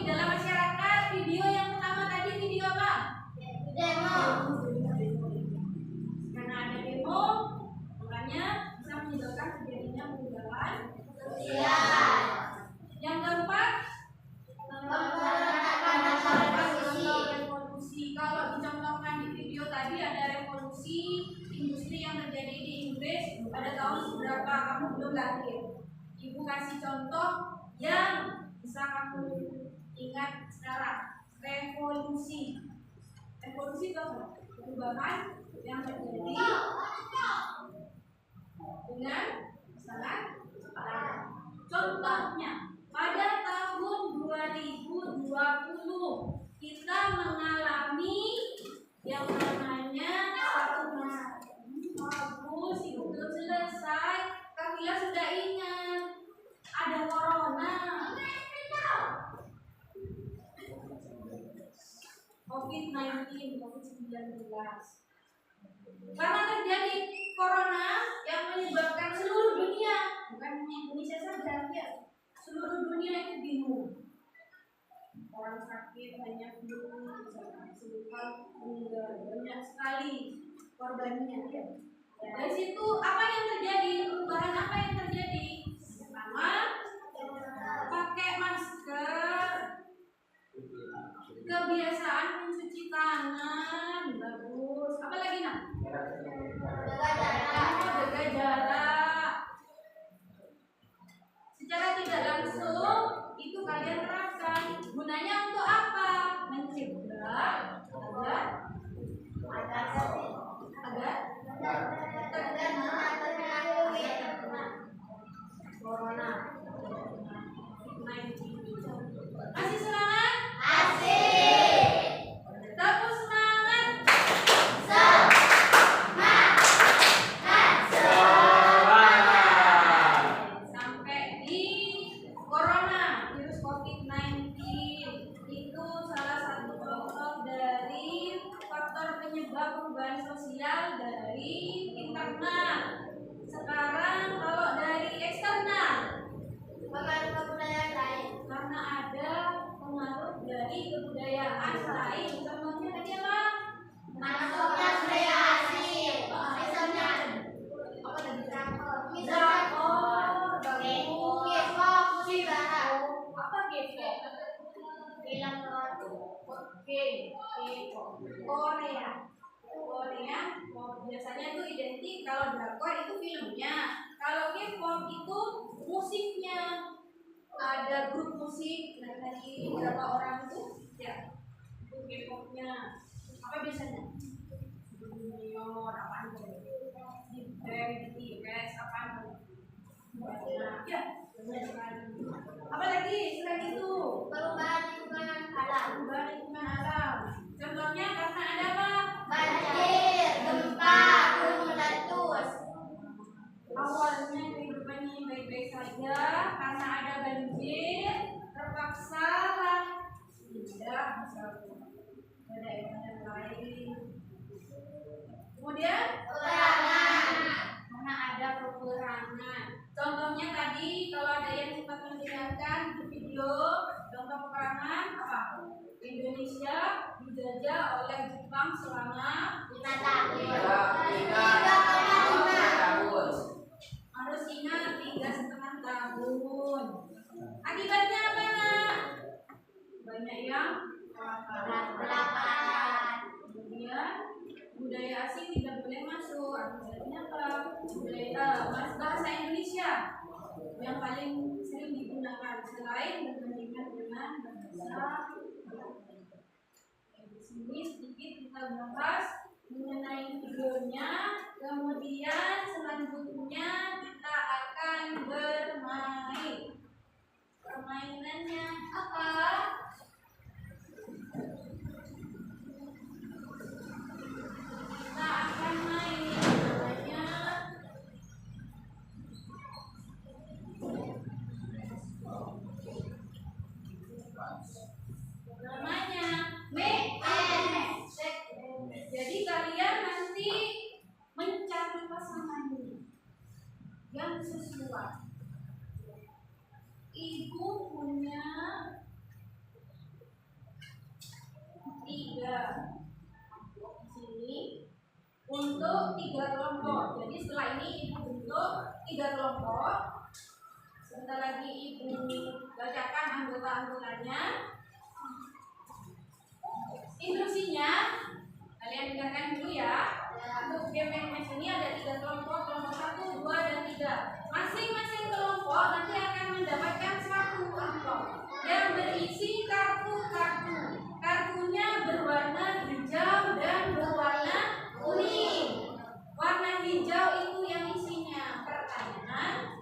dalam masyarakat. Video yang pertama tadi video apa? Demo. Karena ada demo, makanya bisa menyebabkan terjadinya perubahan sosial. Yang keempat, revolusi. Kalau dicontohkan di video tadi ada revolusi industri yang terjadi di Inggris pada tahun berapa? Kamu belum lahir. Ibu kasih contoh yang bisa kamu ingat sekarang. Revolusi. Revolusi itu apa? Perubahan yang terjadi dengan sangat cepat. Contohnya, pada tahun 2020 kita mengalami yang namanya satu masa bagus, itu belum selesai. Kalian sudah ingat ada corona, COVID-19, COVID-19. Karena terjadi corona yang menyebabkan seluruh dunia, bukan hanya Indonesia saja, ya, seluruh dunia itu bingung. Orang sakit banyak flu, misalkan meninggal banyak sekali korbannya. Ya. Dari situ apa yang terjadi? Perubahan apa yang terjadi? Pertama, pakai masker, kebiasaan mencuci tangan, bagus. Apa lagi nak? Jaga jarak. Secara tidak langsung itu kalian terapkan. Gunanya untuk apa? Mencegah agar Korea. Biasanya itu identik kalau drakor itu filmnya, kalau K-pop itu musiknya. Ada grup musik dari beberapa orang itu ya itu K-popnya. Apa biasanya? Junior apa aja? Di BTS apa aja? Ya, apa lagi selain itu? Perubahan lingkungan alam. Perubahan lingkungan alam. Contohnya karena ada apa? Banjir, gempa, gunung meletus. Awalnya kehidupan ini baik-baik saja, karena ada banjir terpaksa pindah ke daerah yang lain. Kemudian Peperangan. karena ada peperangan. Contohnya tadi kalau ada yang sempat mendengarkan di video contoh peperangan apa? Indonesia dijajah oleh Jepang selama 5 tahun. 3,5 harus ingat 3,5 tahun. Akibatnya apa nak? Banyak yang Kelaparan. kemudian budaya asing tidak boleh masuk. Akibatnya apa? Budaya bahasa Indonesia yang paling sering digunakan selain berbandingkan dengan bahasa di sini sedikit kita bahas mengenai videonya. Kemudian selanjutnya kita akan bermain. Permainannya apa? Kita akan main namanya MS. Jadi kalian nanti mencari pasangannya yang sesuai. Ibu punya 3 di sini untuk 3 kelompok. Jadi setelah ini ibu bentuk 3 kelompok. Sebentar lagi ibu bacakan anggota-anggotanya. Instruksinya kalian dengarkan dulu ya. Untuk game MS ini ada 3 kelompok, kelompok 1, 2, dan 3. Masing-masing kelompok nanti akan mendapatkan 1 amplop yang berisi kartu-kartu. Kartunya berwarna hijau dan berwarna kuning. Warna hijau itu yang isinya pertanyaan,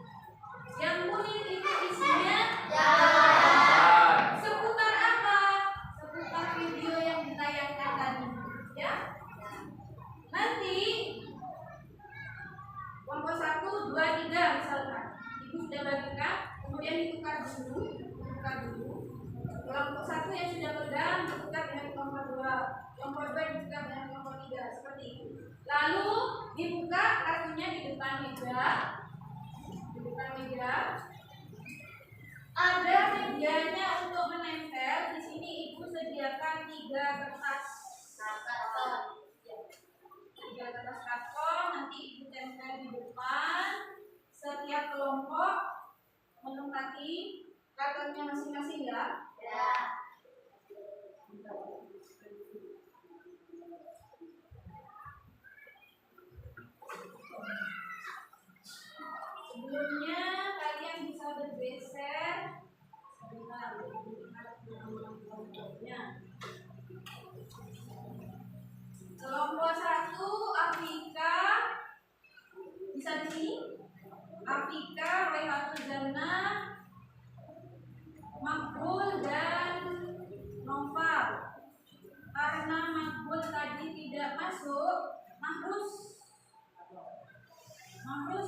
yang kuning itu isinya seputar apa? Seputar video yang ditayangkan tadi, ya. Nanti kelompok 1, 2, 3 misalkan ibu sudah bagikan, kemudian ditukar dulu. Kelompok 1 yang sudah pegang ditukar dengan kelompok 2, kelompok 2 ditukar dengan kelompok 3, seperti itu. Lalu dibuka kartunya di depan meja. Ada medianya untuk menempel. Di sini ibu sediakan 3 kertas karton. 3 kertas karton nanti ibu tempel di depan. Setiap kelompok menempati kartonnya masing-masing ya. Sebelumnya kalian bisa bergeser. Sebentar, kelompok 1 Afrika bisa di sini. Afrika, Raihatul Jannah, Makbul dan Noval. Karena Makbul tadi tidak masuk, Mahrus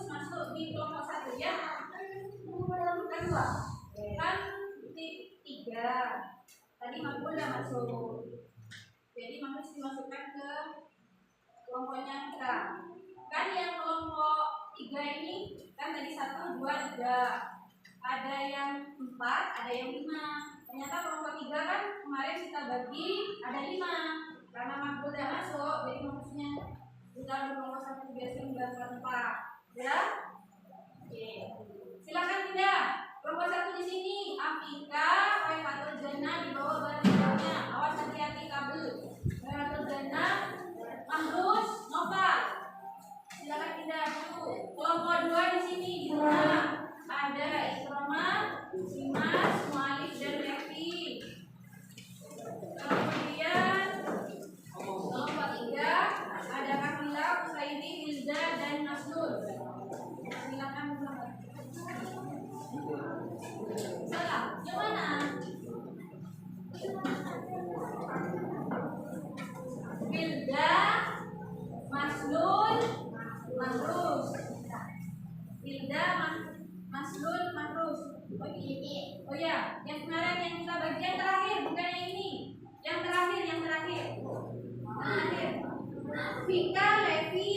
masuk di kelompok 1 ya. Kan 2. Kan 3. Tadi Makbul udah masuk. Jadi Mahrus dimasukkan ke kelompoknya kita. Kan yang kelompok 3 ini kan tadi 1, 2, 3. Ada yang 4, ada yang 5. Ternyata kelompok 3 kan kemarin kita bagi ada 5. Karena Makbul udah masuk, jadi maksudnya kita di kelompok 1 biasanya mendapatkan 4. Ya? Oke. Silakan pindah. Kelompok 1 di sini Afrika, Raihatul Jannah di bawah baris. Vika, Levi,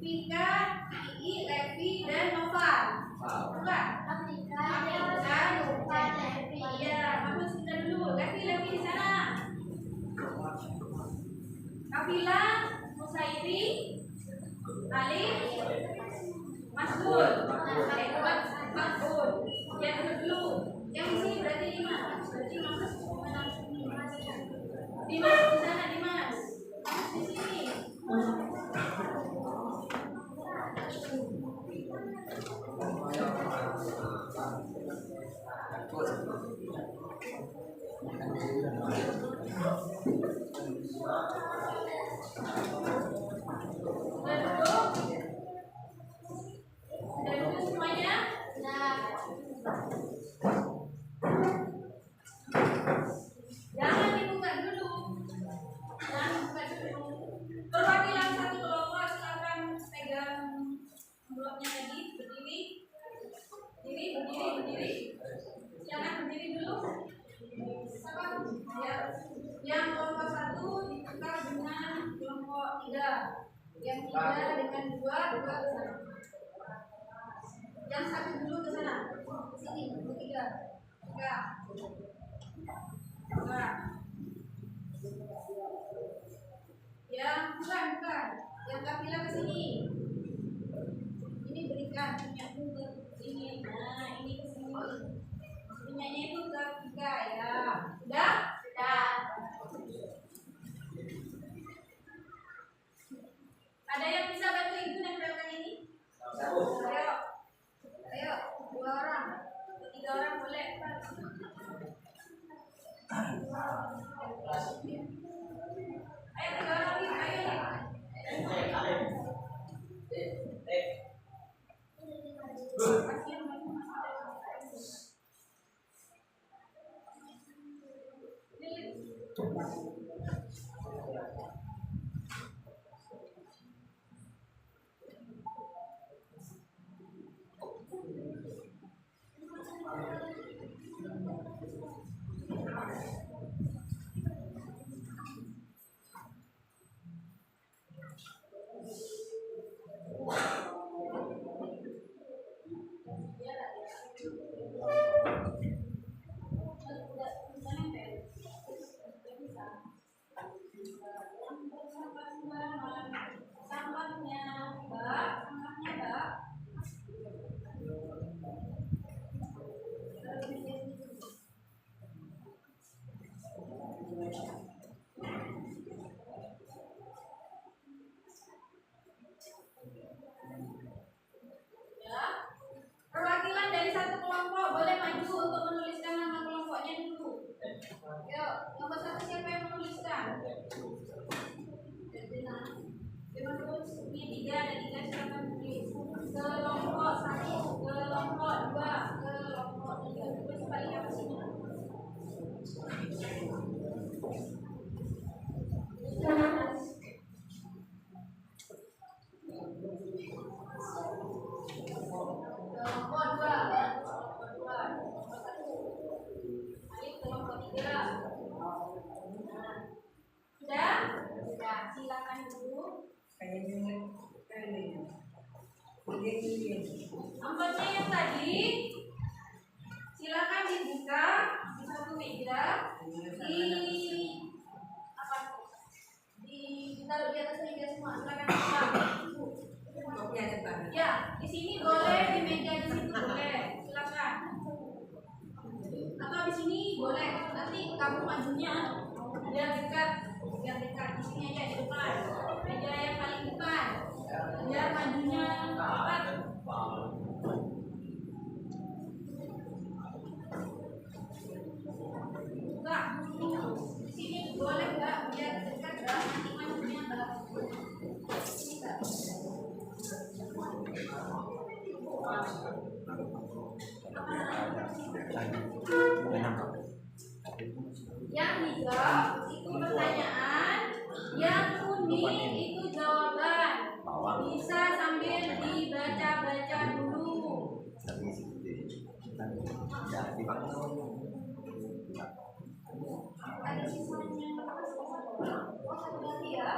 Vika, Ii, Levi, dan Novan. Bukan? Afrika, Bukan. Iya, kamu sebentar dulu. Levi di sana. Kapila, Musairi, Alif, Masbul. Masbul. Yang dulu. Yang di sini berarti Dimas. Berarti Dimas mana? Dimas di sana, Dimas. Di sini. Semuanya. Jangan dibuka dulu. Perwakilan satu kelompok silakan pegang bloknya tadi, berdiri. Berdiri. Silakan berdiri dulu. Ya. Yang kelompok 1 ditukar dengan kelompok 3. Yang 3 dengan 2 ke sana. Yang 1 dulu ke sana. Sini, 3. Yang bukan. Yang Kapila ke sini. Ini berikan punyaku ke sini. Nah, ini ke sini. Punyanya itu ke 3 ya. Sudah? Ada yang bisa bantu ibu nempelkan ini? Ayo, 2 orang, 3 orang boleh. Ayo 3 orang nih, ayo. Perwakilan dari satu kelompok boleh maju untuk menuliskan nama kelompoknya dulu. Yuk, nomor 1 siapa yang menuliskan? Ini 3 ada 3 silakan tulis. Kelompok 1, kelompok 2, kelompok 3. Terus paling apa sih? Kelompok 2. Alif kelompok 3. Sudah? Silakan dulu. Amplopnya yang tadi silakan dibuka di satu meja ditaruh di atas meja semua. Silakan buka. Ya, di sini boleh, di meja di situ boleh. Silakan. Atau di sini boleh. Nanti kamu majunya biar dekat. Di sini aja di depan. Meja yang paling depan. Biar majunya cepat. Enggak, di sini boleh enggak? Biar dekat enggak? Nanti majunya enggak. Ini enggak. Yang hijau itu pertanyaan, yang kuning itu jawaban. Bisa sambil dibaca-baca dulu. Ada sisanya. Oh, satu lagi ya.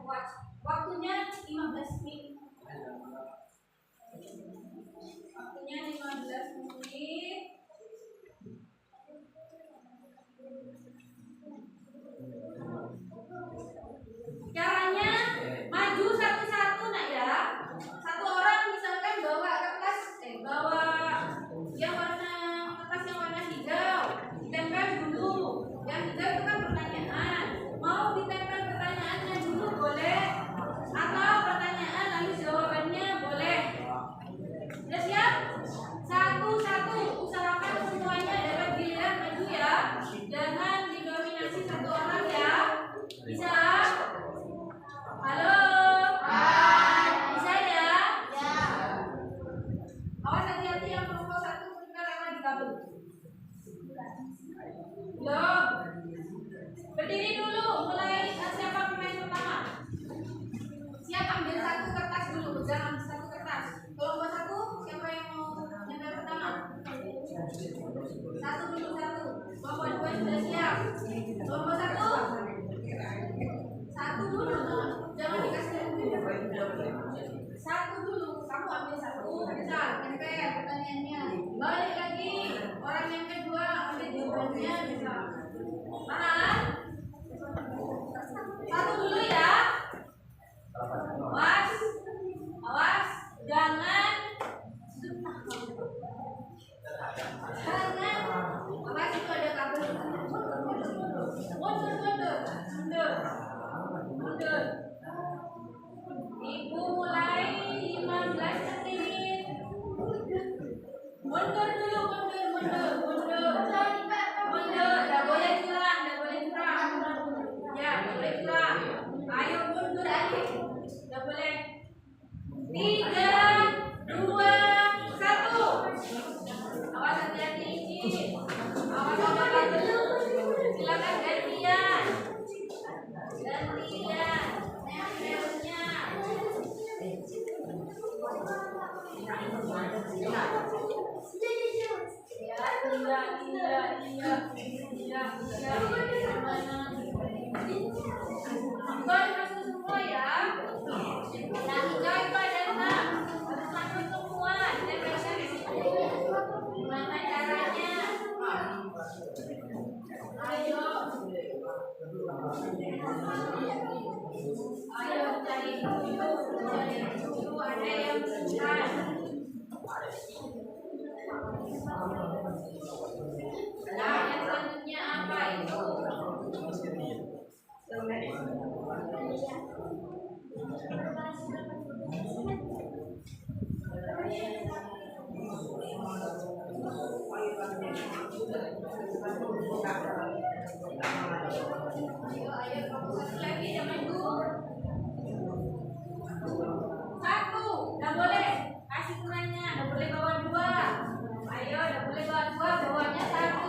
Waktunya 15 menit. Waktunya 15 menit. Caranya maju satu-satu nak ya. Satu orang misalkan bawa kertas, bawa yang warna kertas yang warna hijau, ditempel dulu. Yang hijau itu kan pertanyaan. Mau ditempel pertanyaannya dulu boleh, atau pertanyaan lalu jawabannya boleh. Sudah siap? Satu-satu usahakan semuanya dapat giliran maju ya. Jangan didominasi satu orang ya. Bisa? Halo? Bisa ya? Awas hati-hati yang kelompok satu sebentar lewat di kabel. Belum. Berdiri dulu, mulai siapa pemain pertama? Siap ambil satu kertas dulu, jangan satu kertas. Kelompok satu, siapa yang mau nyampe pertama? Satu dulu satu. Kelompok dua sudah siap. Kelompok satu. Satu dulu, jangan dikasih satu dulu, kamu ambil satu, bisa tempel pertanyaannya. Balik lagi, orang yang kedua ambil jawabannya bisa. Paham? Satu dulu ya. Awas, awas, jangan, awas itu ada kabel. Mundur. Ibu mulai 15 menit. Mundur dulu, mundur. Nggak boleh curang. Ya, nggak boleh curang. Ayo mundur adik. Nggak boleh. 3, 2, 1. Awas hati-hati Ici. Awas ada kabel. Silakan gantian. Nempelnya. Iya. Bukan masuk semua ya. Yang hijau itu ada 6. Harus masuk semua. Gimana caranya? Ayo cari dulu. Ada yang bukan. Nah, yang selanjutnya apa itu? Ayo, kamu satu lagi jangan dulu. Satu, nggak boleh kasih kurangnya, nggak boleh bawa 2. Ayo, nggak boleh bawa 2, bawanya 1.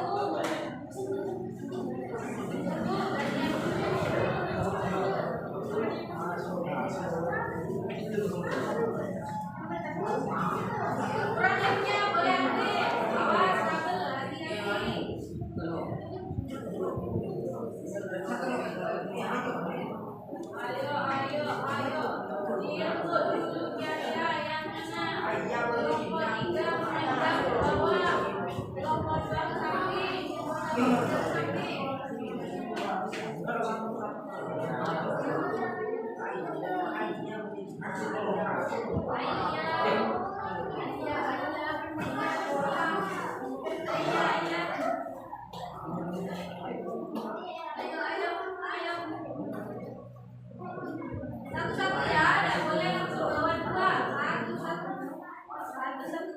Kurangnya boleh ambil. Awas kabel, hati-hati. Ayo. Direbut dulu kira-kira yang mana. Kelompok 3 menendang ke bawah. Kelompok 2 ke samping. Ayo. Satu-satu ya, tidak boleh langsung bawa 2. Satu-satu.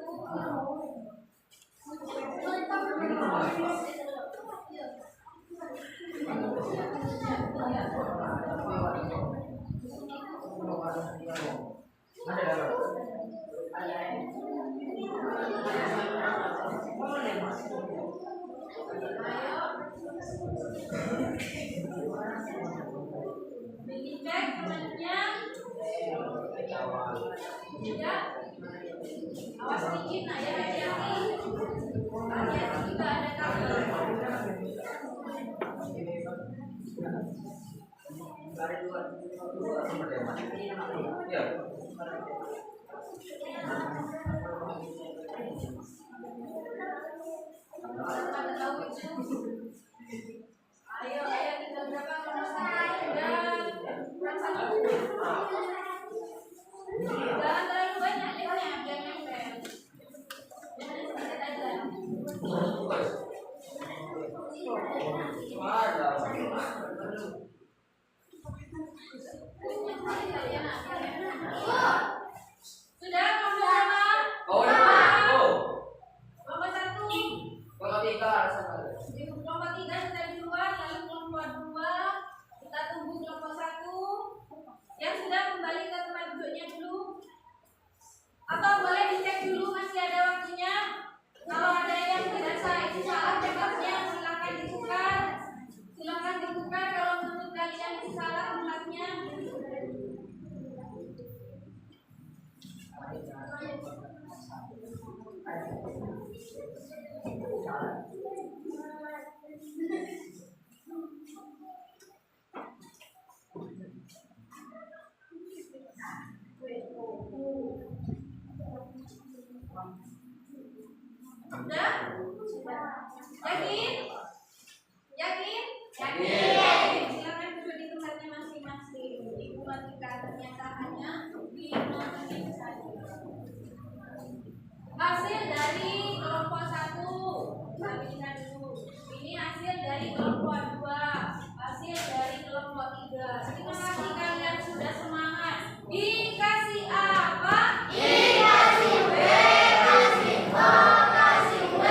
Dicek selanjutnya. Ya. Awas sedikit nak ya, hati-hati. Hati-hati juga ada kabel. Pada tahu itu. Ayo tinggal berapa selesai dan satu. Jangan terlalu banyak lihatnya, biar nempel. Jangan sedikit aja. Sudah kelompok berapa? Kelompok 1. Di kelompok 3 sudah duluan, lalu kelompok 2 kita tunggu kelompok 1 yang sudah kembali ke tempat duduknya dulu, atau boleh dicek dulu masih ada waktunya. Kalau ada yang dirasa itu salah tempatnya silakan ditukar. Kalau menurut kalian itu salah tempatnya. Udah? Yakin? Yakin? Silakan duduk di tempatnya masing-masing. Ibu bagikan pernyataannya di 5 menit saja. Hasil dari kelompok 1 kita lihat dulu. Ini hasil dari kelompok 2, hasil dari kelompok 3. Terima kasih kalian sudah semangat. Dikasih apa? Dikasih B, kasih O, kasih W.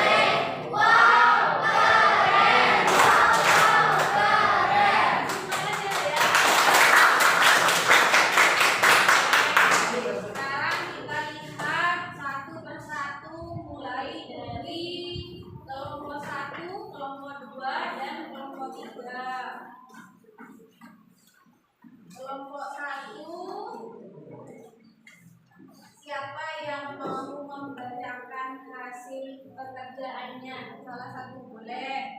Wow, keren. Wow, keren. Semangat ya. Sekarang kita lihat satu persatu mulai dari kelompok 1, kelompok 2, dan kelompok 3. Kelompok 1, siapa yang mau membacakan hasil pekerjaannya? Salah satu boleh.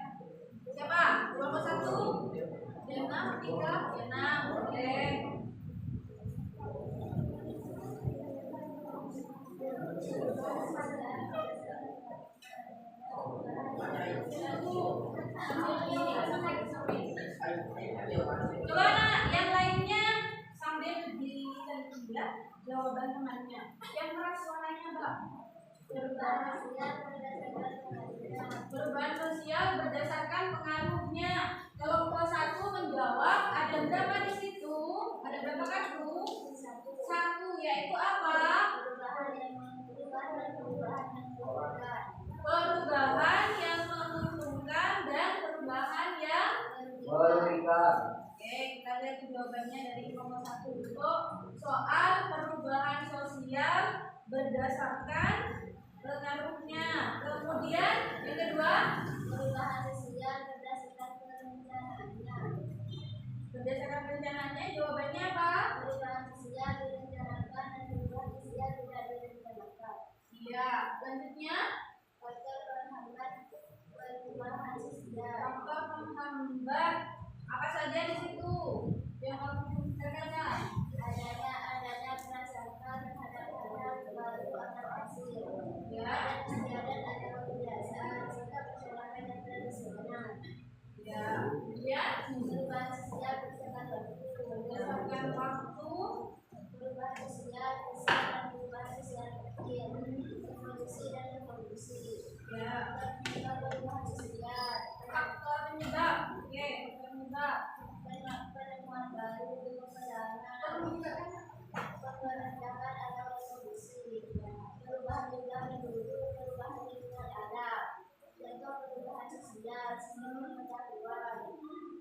Siapa? Kelompok 1? Jana, 3, Jana, boleh. Coba nak, yang lainnya sambil dilihat jawaban temannya. Yang keras suaranya, Mbak. Perubahan sosial berdasarkan pengaruhnya. Kelompok 1 menjawab ada berapa di situ? Ada berapa kartu? 1, yaitu apa? Perubahan yang menguntungkan dan perubahan yang merugikan. Oke, kita lihat jawabannya dari kelompok 1 untuk soal perubahan sosial berdasarkan pengaruhnya. Kemudian yang kedua, Perubahan sosial berdasarkan perencanaannya. berdasarkan perencanaannya jawabannya apa? Perubahan sosial direncanakan dan perubahan sosial tidak direncanakan. Iya, selanjutnya Faktor penghambat perubahan sosial. faktor penghambat apa saja di situ yang harus dikatakan? Adanya prasangka terhadap hal baru atau asing. Ya, Istiadat atau kebiasaan serta persoalan yang tradisional. ya, kemudian Perubahan sosial berdasarkan waktu. berdasarkan waktu. Perubahan sosial berdasarkan perubahan sosial kecil. Revolusi dan revolusi. Ya, Perubahan sosial. faktor penyebab. Oke, faktor penyebab. Penemuan baru, peperangan, pemberontakan atau revolusi, perubahan lingkungan penduduk, perubahan lingkungan alam, contoh perubahan sosial, sistem pengetahuan,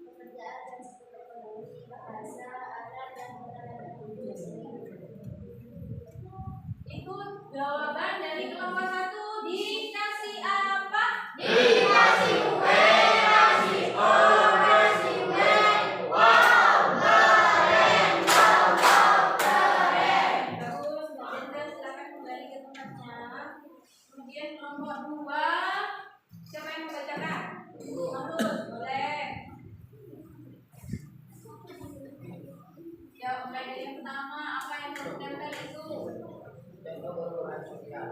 pekerjaan dan sistem ekonomi, bahasa, adat dan budaya Itu jawaban dari kelompok 1. Dikasih apa? Dikasih kue, kasih O, kasih W. Wow, keren, Bagus, dan silakan kembali ke tempatnya. Kemudian kelompok 2, siapa yang membacakan? Bagus, boleh. Ya, mulai dari yang pertama, apa yang baru tempel itu? Contoh berulang sosial.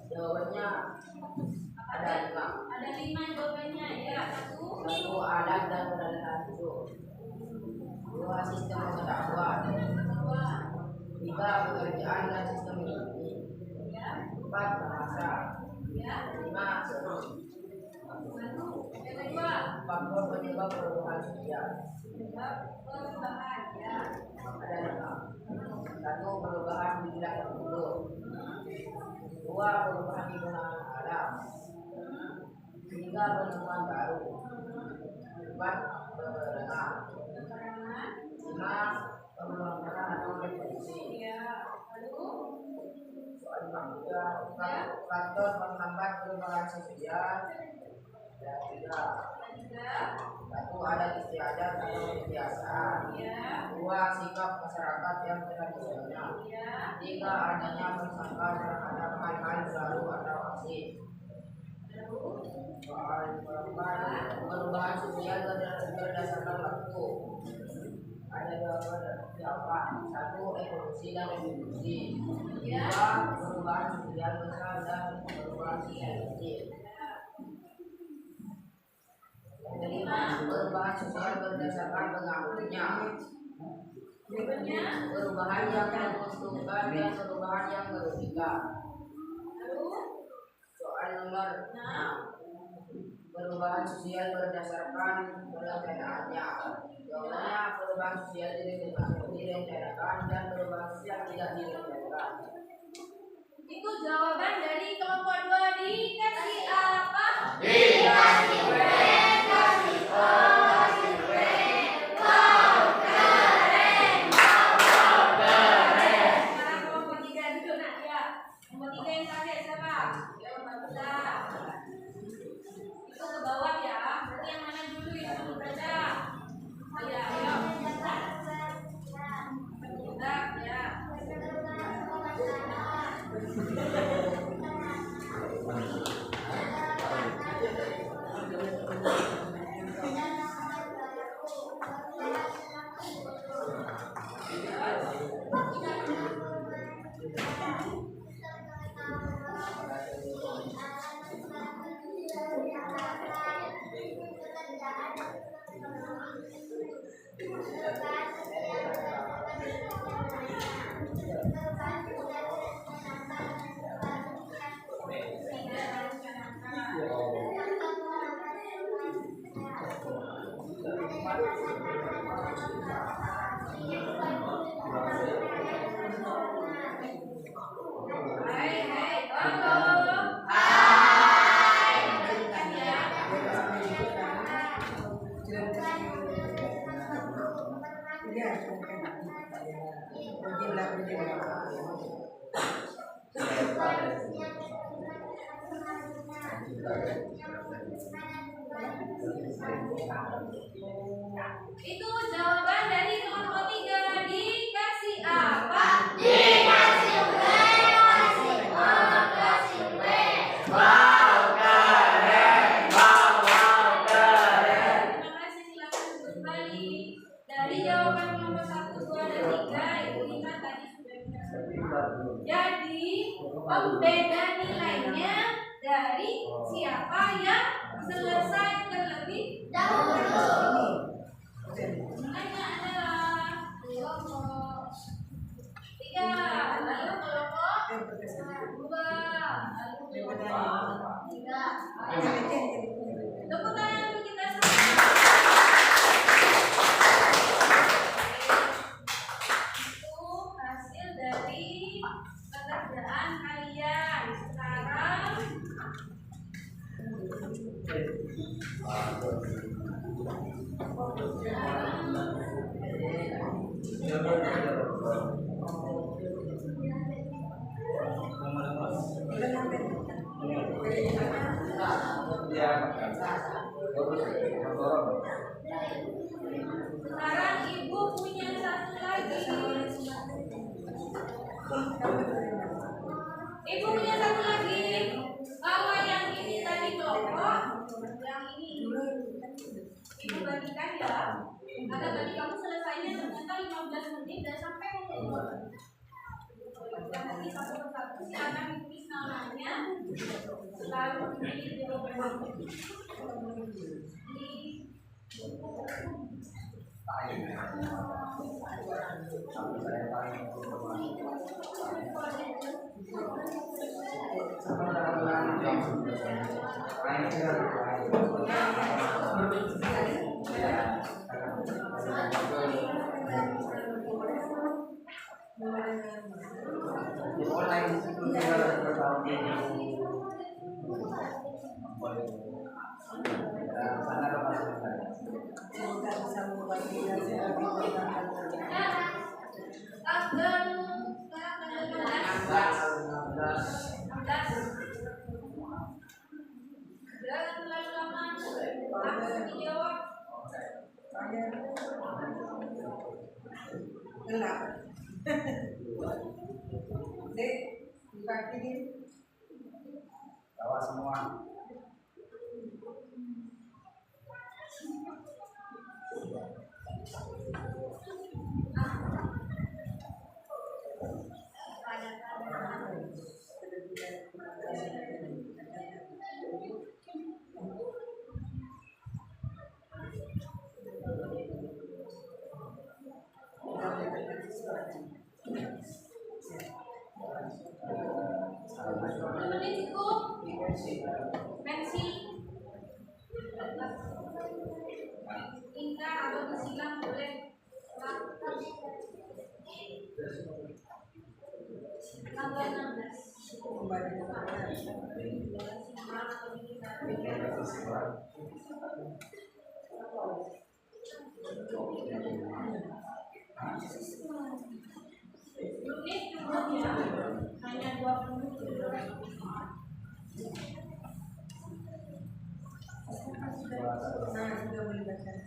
Jawabannya ada 5. Ada 5 jawabannya. Ya, 1. 1 alat dan peralatan hidup. 2 sistem pengetahuan. 3 pekerjaan dan sistem ekonomi. 4 bahasa. 5 seni. Yang kedua, Faktor penyebab perubahan sosial. perubahan. Ya. Ada 5. 1 perubahan di wilayah penduduk. 2 perubahan di penggunaan alam. 3 penemuan baru. 4 peperangan. 5 pembangunan atau revolusi. Ya. Lalu, Soal 3 faktor penghambat perubahan sosial. Dan 3 1 adat istiadat atau kebiasaan. ya. 2 sikap masyarakat yang tradisional. Ya. 3 adanya prasangka terhadap hal-hal baru atau asing. Lalu, Soal 4 perubahan sosial berdasarkan waktu. Ada jawaban. 1 evolusi dan revolusi. 2 perubahan sosial besar dan perubahan sosial kecil. Yang kelima, perubahan sosial berdasarkan pengaruhnya. jawabannya. Perubahan yang menguntungkan dan perubahan yang merugikan. Lalu, Soal nomor 6, perubahan sosial berdasarkan perencanaannya. Jawabannya perubahan sosial direncanakan dan perubahan sosial tidak direncanakan. itu jawaban dari kelompok 2 dikasih apa? Sekarang kelompok 3 duduk nak ya. Kelompok 3 yang kaget siapa? Ya, baca. Itu ke bawah ya. Berarti yang mana dulu yang kamu baca? Ya, ayo. Bentar, ya. Hai, tolong. Kan ya. Itu jawaban dari kelompok 3 dikasih apa? Terima kasih, silakan duduk kembali. Dari jawaban kelompok 1, 2, dan 3 Ibu lihat tadi sudah kita. Jadi pembeda nilainya dari siapa yang selesai terlebih dahulu. Nilainya adalah kelompok 3, lalu kelompok 2, lalu kelompok 3. Tepuk tangan untuk kita semua. Itu hasil dari pekerjaan kalian. Sekarang Karena tadi kamu selesainya ternyata 15 menit dan sampai ngomong. Dan nanti satu persatu silakan ditulis namanya, lalu di jawaban di Dek, kaki ini. Bawa semua. menit cukup. Pensi tingkat atau disilang boleh. Tanggal 16. Unit cukup ya, hanya 20 Sudah melibatkan.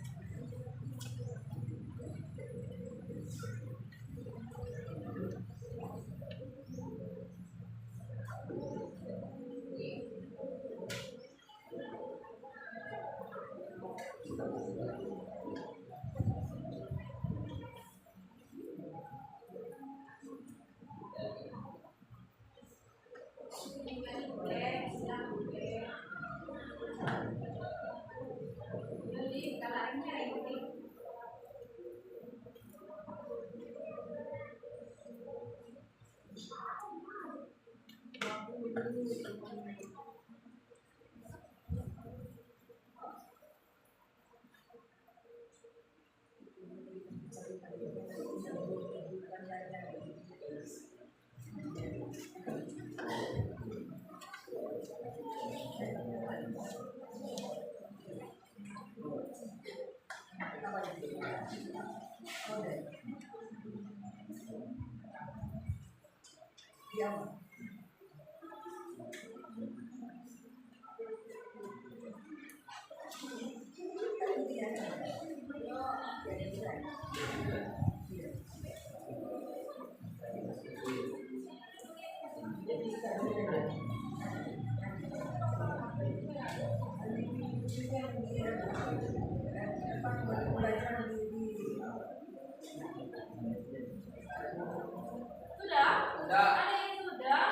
Sudah? Ada yang sudah?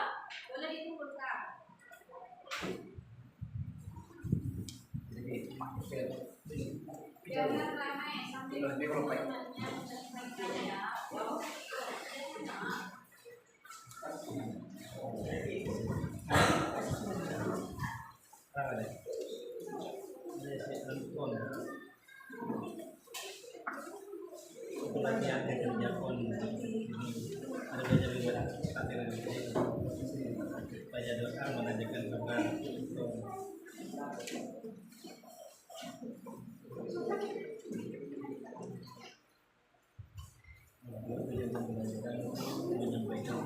Boleh dikumpulkan. Jangan ramai sampai semuanya diselesaikan ya. Baca doa menanyakan kabar. Menyampaikan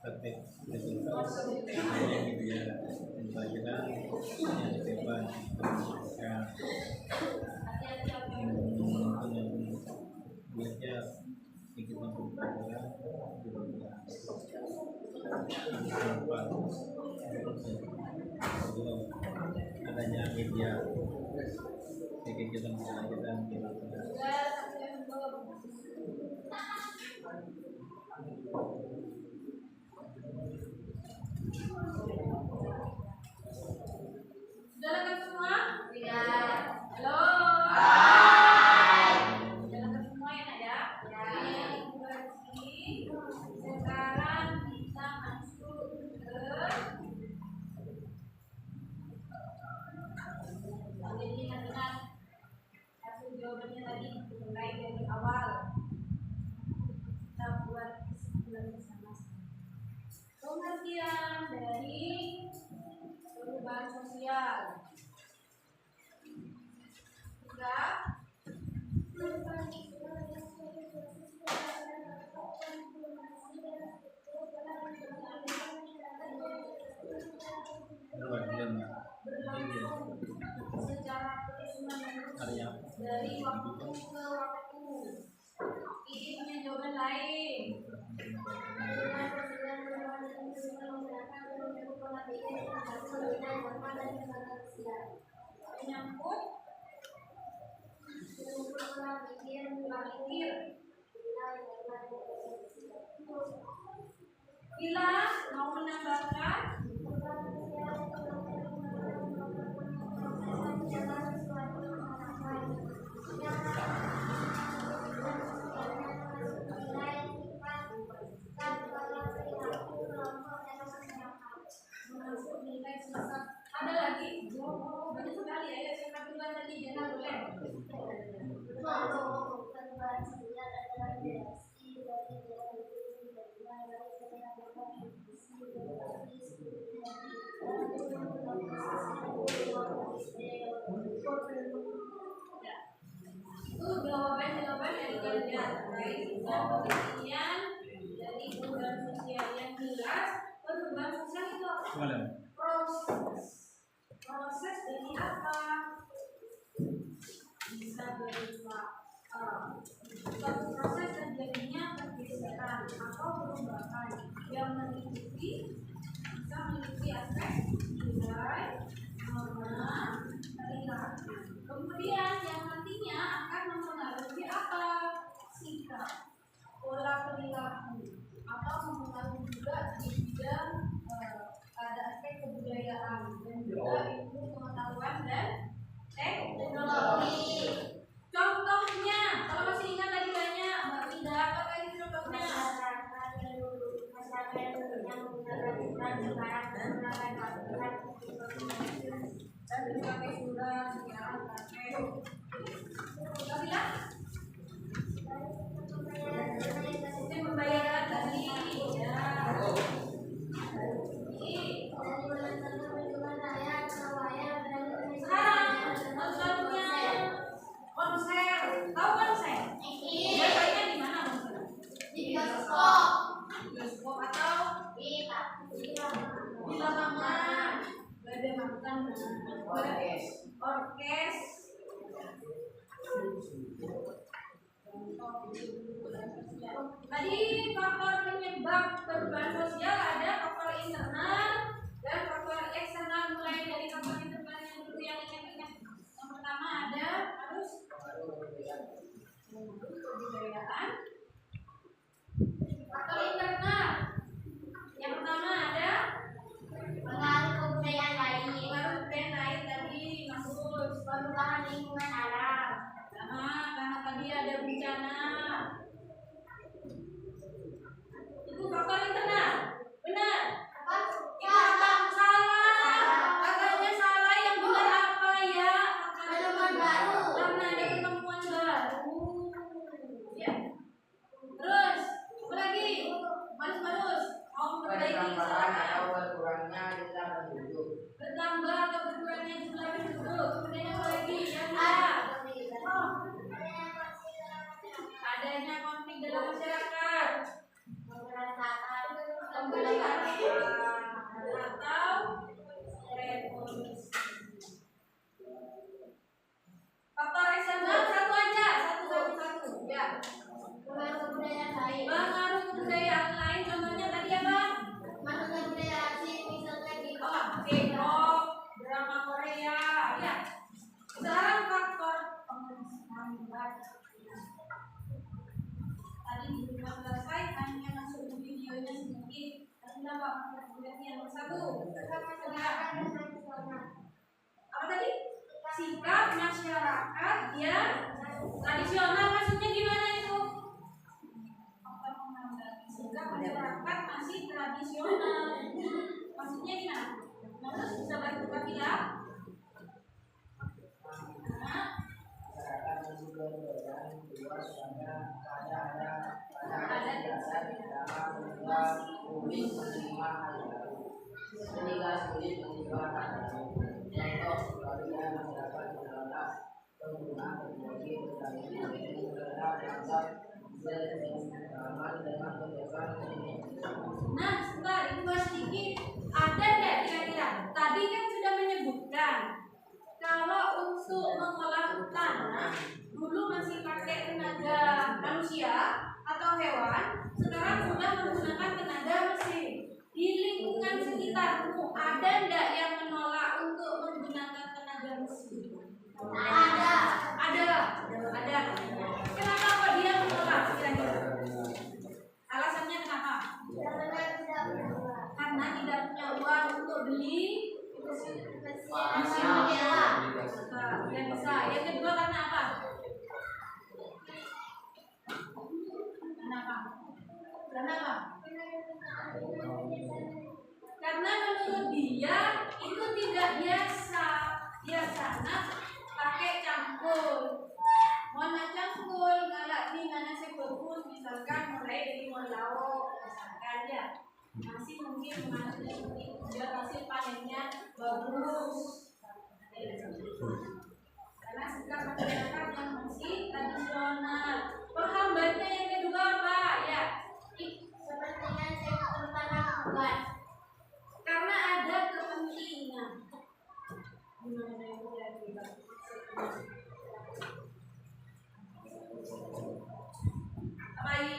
praktek resultat yang dia pelajaran yang depan belajar ikut pelajaran adanya media kegiatan pembelajaran di lapangan. Juga satu yang belum. Sudah lengkap semua? Tidak. Halo. Sudah lengkap semua ya nak ya? Ini bersih. Sekarang kita masuk ke jadi ingat-ingat hasil jawabannya tadi mulai dari awal. Kita buat kesimpulan bersama-sama. Pengertian dari perubahan sosial. Tiga. Berbagian Berlangsung secara terus-menerus area dari waktu ke waktu. Ini punya jawaban lain. Menyangkut pola pikir. Bila mau menambahkan nilai semester, ada lagi banyak sekali ya yang saya bilang tadi jangan boleh. Itu jawaban-jawaban dari kalian terkait dengan pengertian dari perubahan sosial yang jelas. Perubahan sosial itu apa? Proses dari apa? Bisa berupa suatu proses terjadinya pergeseran atau perubahan yang meliputi bisa meliputi aspek nilai, norma, perilaku. Kemudian yang nantinya akan mempengaruhi apa? Sikap, pola perilaku, atau mempengaruhi juga di bidang ada aspek kebudayaan dan juga ilmu pengetahuan dan teknologi. Contohnya, kalau masih ingat tadi banyak, Mbak Ida, apa tadi contohnya? Dan pakai surat, sekarang pakai apa bilang? Sistem pembayaran tadi, ya. Sekarang contohnya konser, tahu konser? Biasanya di mana konser? Di bioskop atau di lapangan. Ada makan orkes. Tadi faktor penyebab perubahan sosial ada faktor internal dan faktor eksternal. Mulai dari faktor internal yang dulu yang ingat-ingat. Yang pertama ada harus kebudayaan. Faktor internal yang pertama ada Pengaruh kebudayaan lain, pengaruh budaya lain tadi masuk perubahan lingkungan alam, karena tadi ada bencana. Itu faktor internal. Benar. Salah. Katanya salah, yang benar apa ya? penemuan baru, Karena ada penemuan baru. Ya. Terus, apa lagi? Balus. Mau memperbaiki silakan. berkurangnya jumlah penduduk. Bertambah atau berkurangnya jumlah penduduk. Kemudian apa lagi? Yang kedua, adanya konflik dalam masyarakat. Pemberontakan atau revolusi. Nah, sebentar, dibahas sedikit. Ada nggak kira-kira? Tadi kan sudah menyebutkan kalau untuk mengolah tanah dulu masih pakai tenaga manusia atau hewan, sekarang sudah menggunakan tenaga mesin. Di lingkungan sekitarmu ada nggak yang menolak untuk menggunakan tenaga mesin? Ada. Kenapa kok dia menolak kira-kira? Alasannya kenapa? Karena tidak punya uang untuk beli mesin menyewa. Yang bisa. Yang kedua karena apa? Kenapa? Karena menurut dia itu tidak biasa. Biasanya pakai cangkul. Mau cangkul kalau di mana saya bagus, misalkan mulai dari lauk, misalkan ya masih mungkin biar hasil panennya bagus. Karena sikap masyarakat yang masih tradisional. Penghambatnya yang kedua apa ya? Sepertinya saya tertanam. Karena ada kepentingan. Gimana itu ya kita? Apa ini?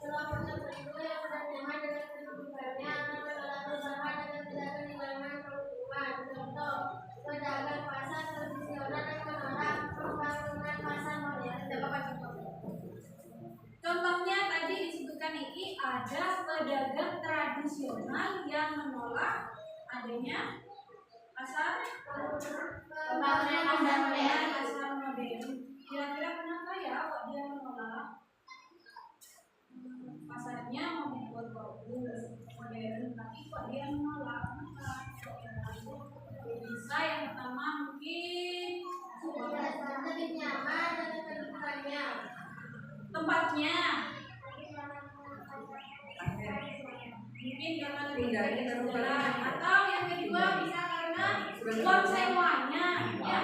Kelompok tertentu yang berjamaah dengan kedudukannya akan bergerak bersama dengan tidak kehilangan keuntungan. Contoh, pedagang pasar tradisional yang menolak pembangunan pasar modern. Contohnya tadi disebutkan ini ada pedagang tradisional yang menolak adanya pasar Pembangunan pasar modern. Kira-kira kenapa ya kok dia menolak? Pasarnya mau dibuat bagus modern, tapi kok dia menolak? Bisa yang pertama mungkin lebih nyaman dengan kedudukannya. tempatnya, mungkin karena lebih dari jalan, atau yang kedua bisa karena uang sewanya, ya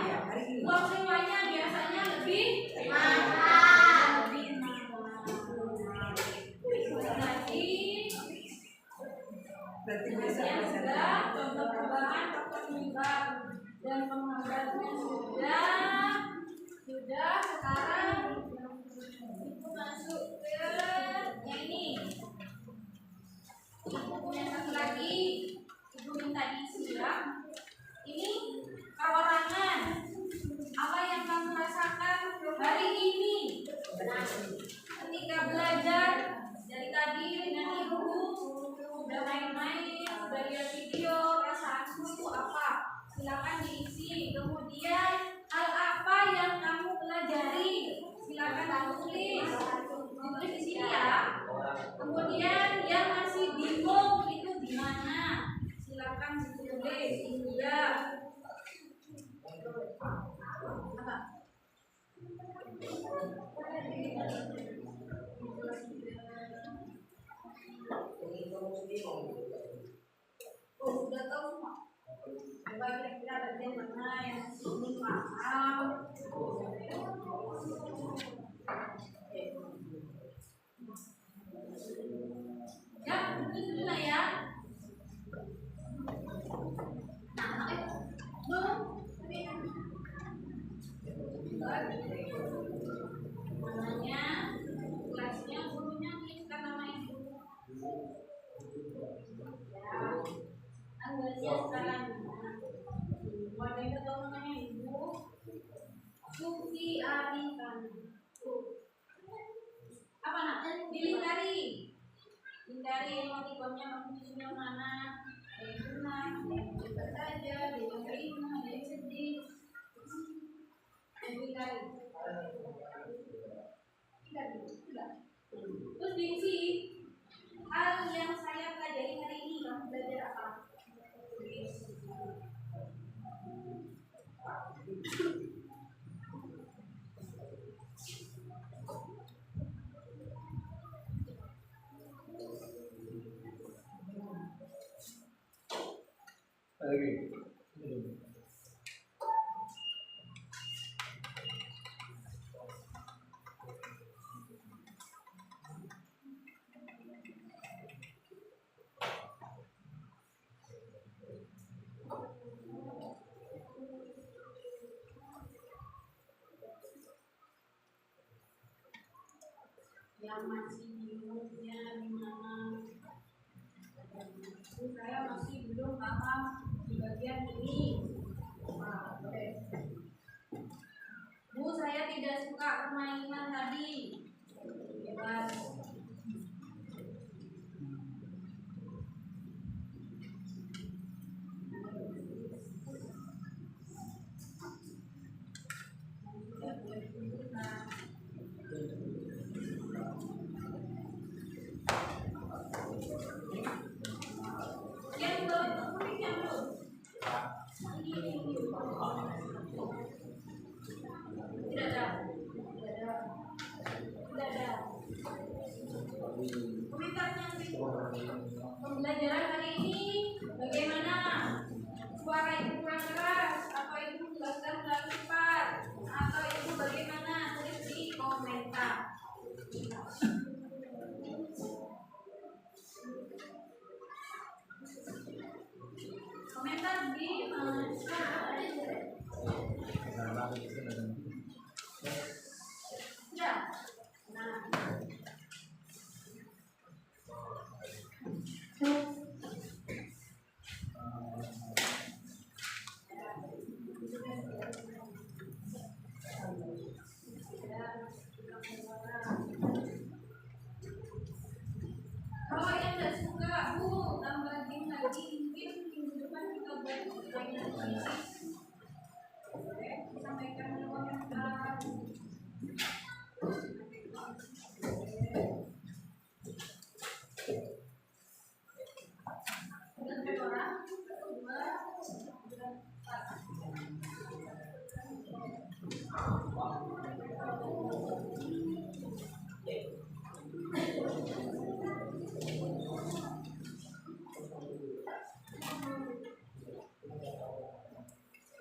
uang sewanya biasanya lebih mahal. Berarti sudah contoh perubahan faktor penyebab dan penghambatnya sudah sekarang itu masuk ke yang ini. Yang satu lagi ibu minta diisi ya. Ini perorangan. Apa yang kamu rasakan hari ini ketika belajar dari tadi dengan ibu? Udah main-main, udah lihat video, perasaanmu itu apa? Silakan diisi. Kemudian hal apa yang kamu pelajari? Silakan tulis. Ditulis di sini ya. Kemudian yang masih bingung itu gimana? Silakan ditulis. Iya. Apa? Oh, sudah tahu semua. Coba kira-kira bagian mana yang belum paham. Ya, itu dulu ya. Namanya, kelasnya, gurunya kita namanya ibu. Ya, anggapnya sekarang. Wadah itu tahu namanya ibu. Sufi Arikan. Apa nak? Dilingkari. Lingkari emotikonnya maksudnya mana? Ada yang senang, ada yang cepat saja, ada yang terima, ada yang sedih. Dilingkari. Terus diisi hal yang saya pelajari hari ini. Kamu belajar apa? Yang masih bingungnya gimana? Saya masih belum paham di bagian ini. Nah, oke. Bu, saya tidak suka permainan tadi. Bebas. Pembelajaran hari ini bagaimana? Suara itu kurang keras atau ibu jelaskan melalui cepat atau ibu bagaimana? Tulis di komentar. Komentar di ya. Nah. Kalau yang tidak suka, Bu, tambahin lagi mungkin minggu depan kita buat pertanyaan fisik. Oke, sampaikan di komentar.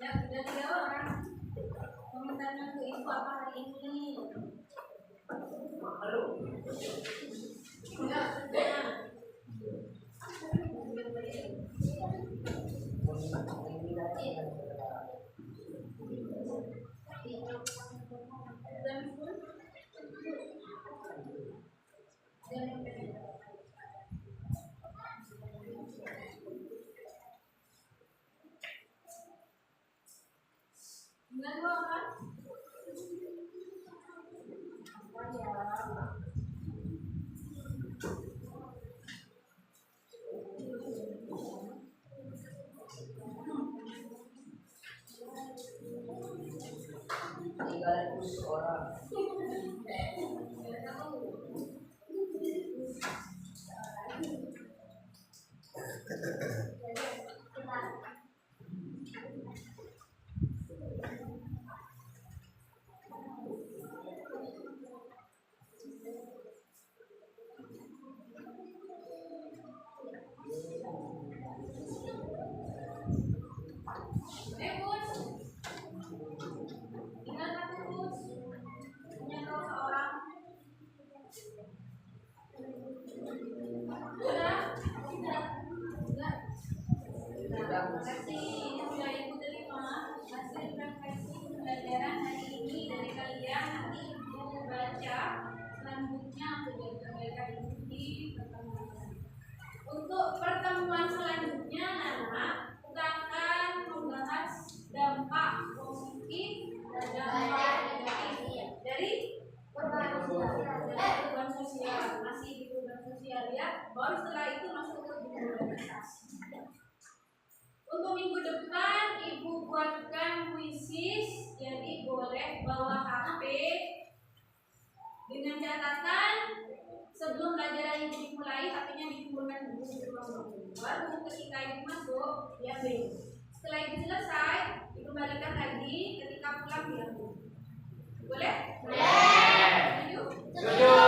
Ya, sudah 3 orang. Komentarnya ke ibu apa hari ini? Halo. Ya, sudah. Dengan 2 orang? Apa ya? Untuk pertemuan selanjutnya, Nana, kita akan membahas dampak positif dan dampak negatif dari perubahan sosial. Masih di perubahan sosial ya. Baru setelah itu masuk ke organisasi. Untuk minggu depan, Ibu buatkan kuisis, jadi boleh bawa HP dengan catatan. Sebelum pelajaran Ibu dimulai, HP-nya dikumpulkan dulu di ruang guru. Baru ketika Ibu masuk, diambil. Setelah Ibu selesai, dikembalikan lagi. Ketika pulang, diambil. Boleh? Boleh. Setuju?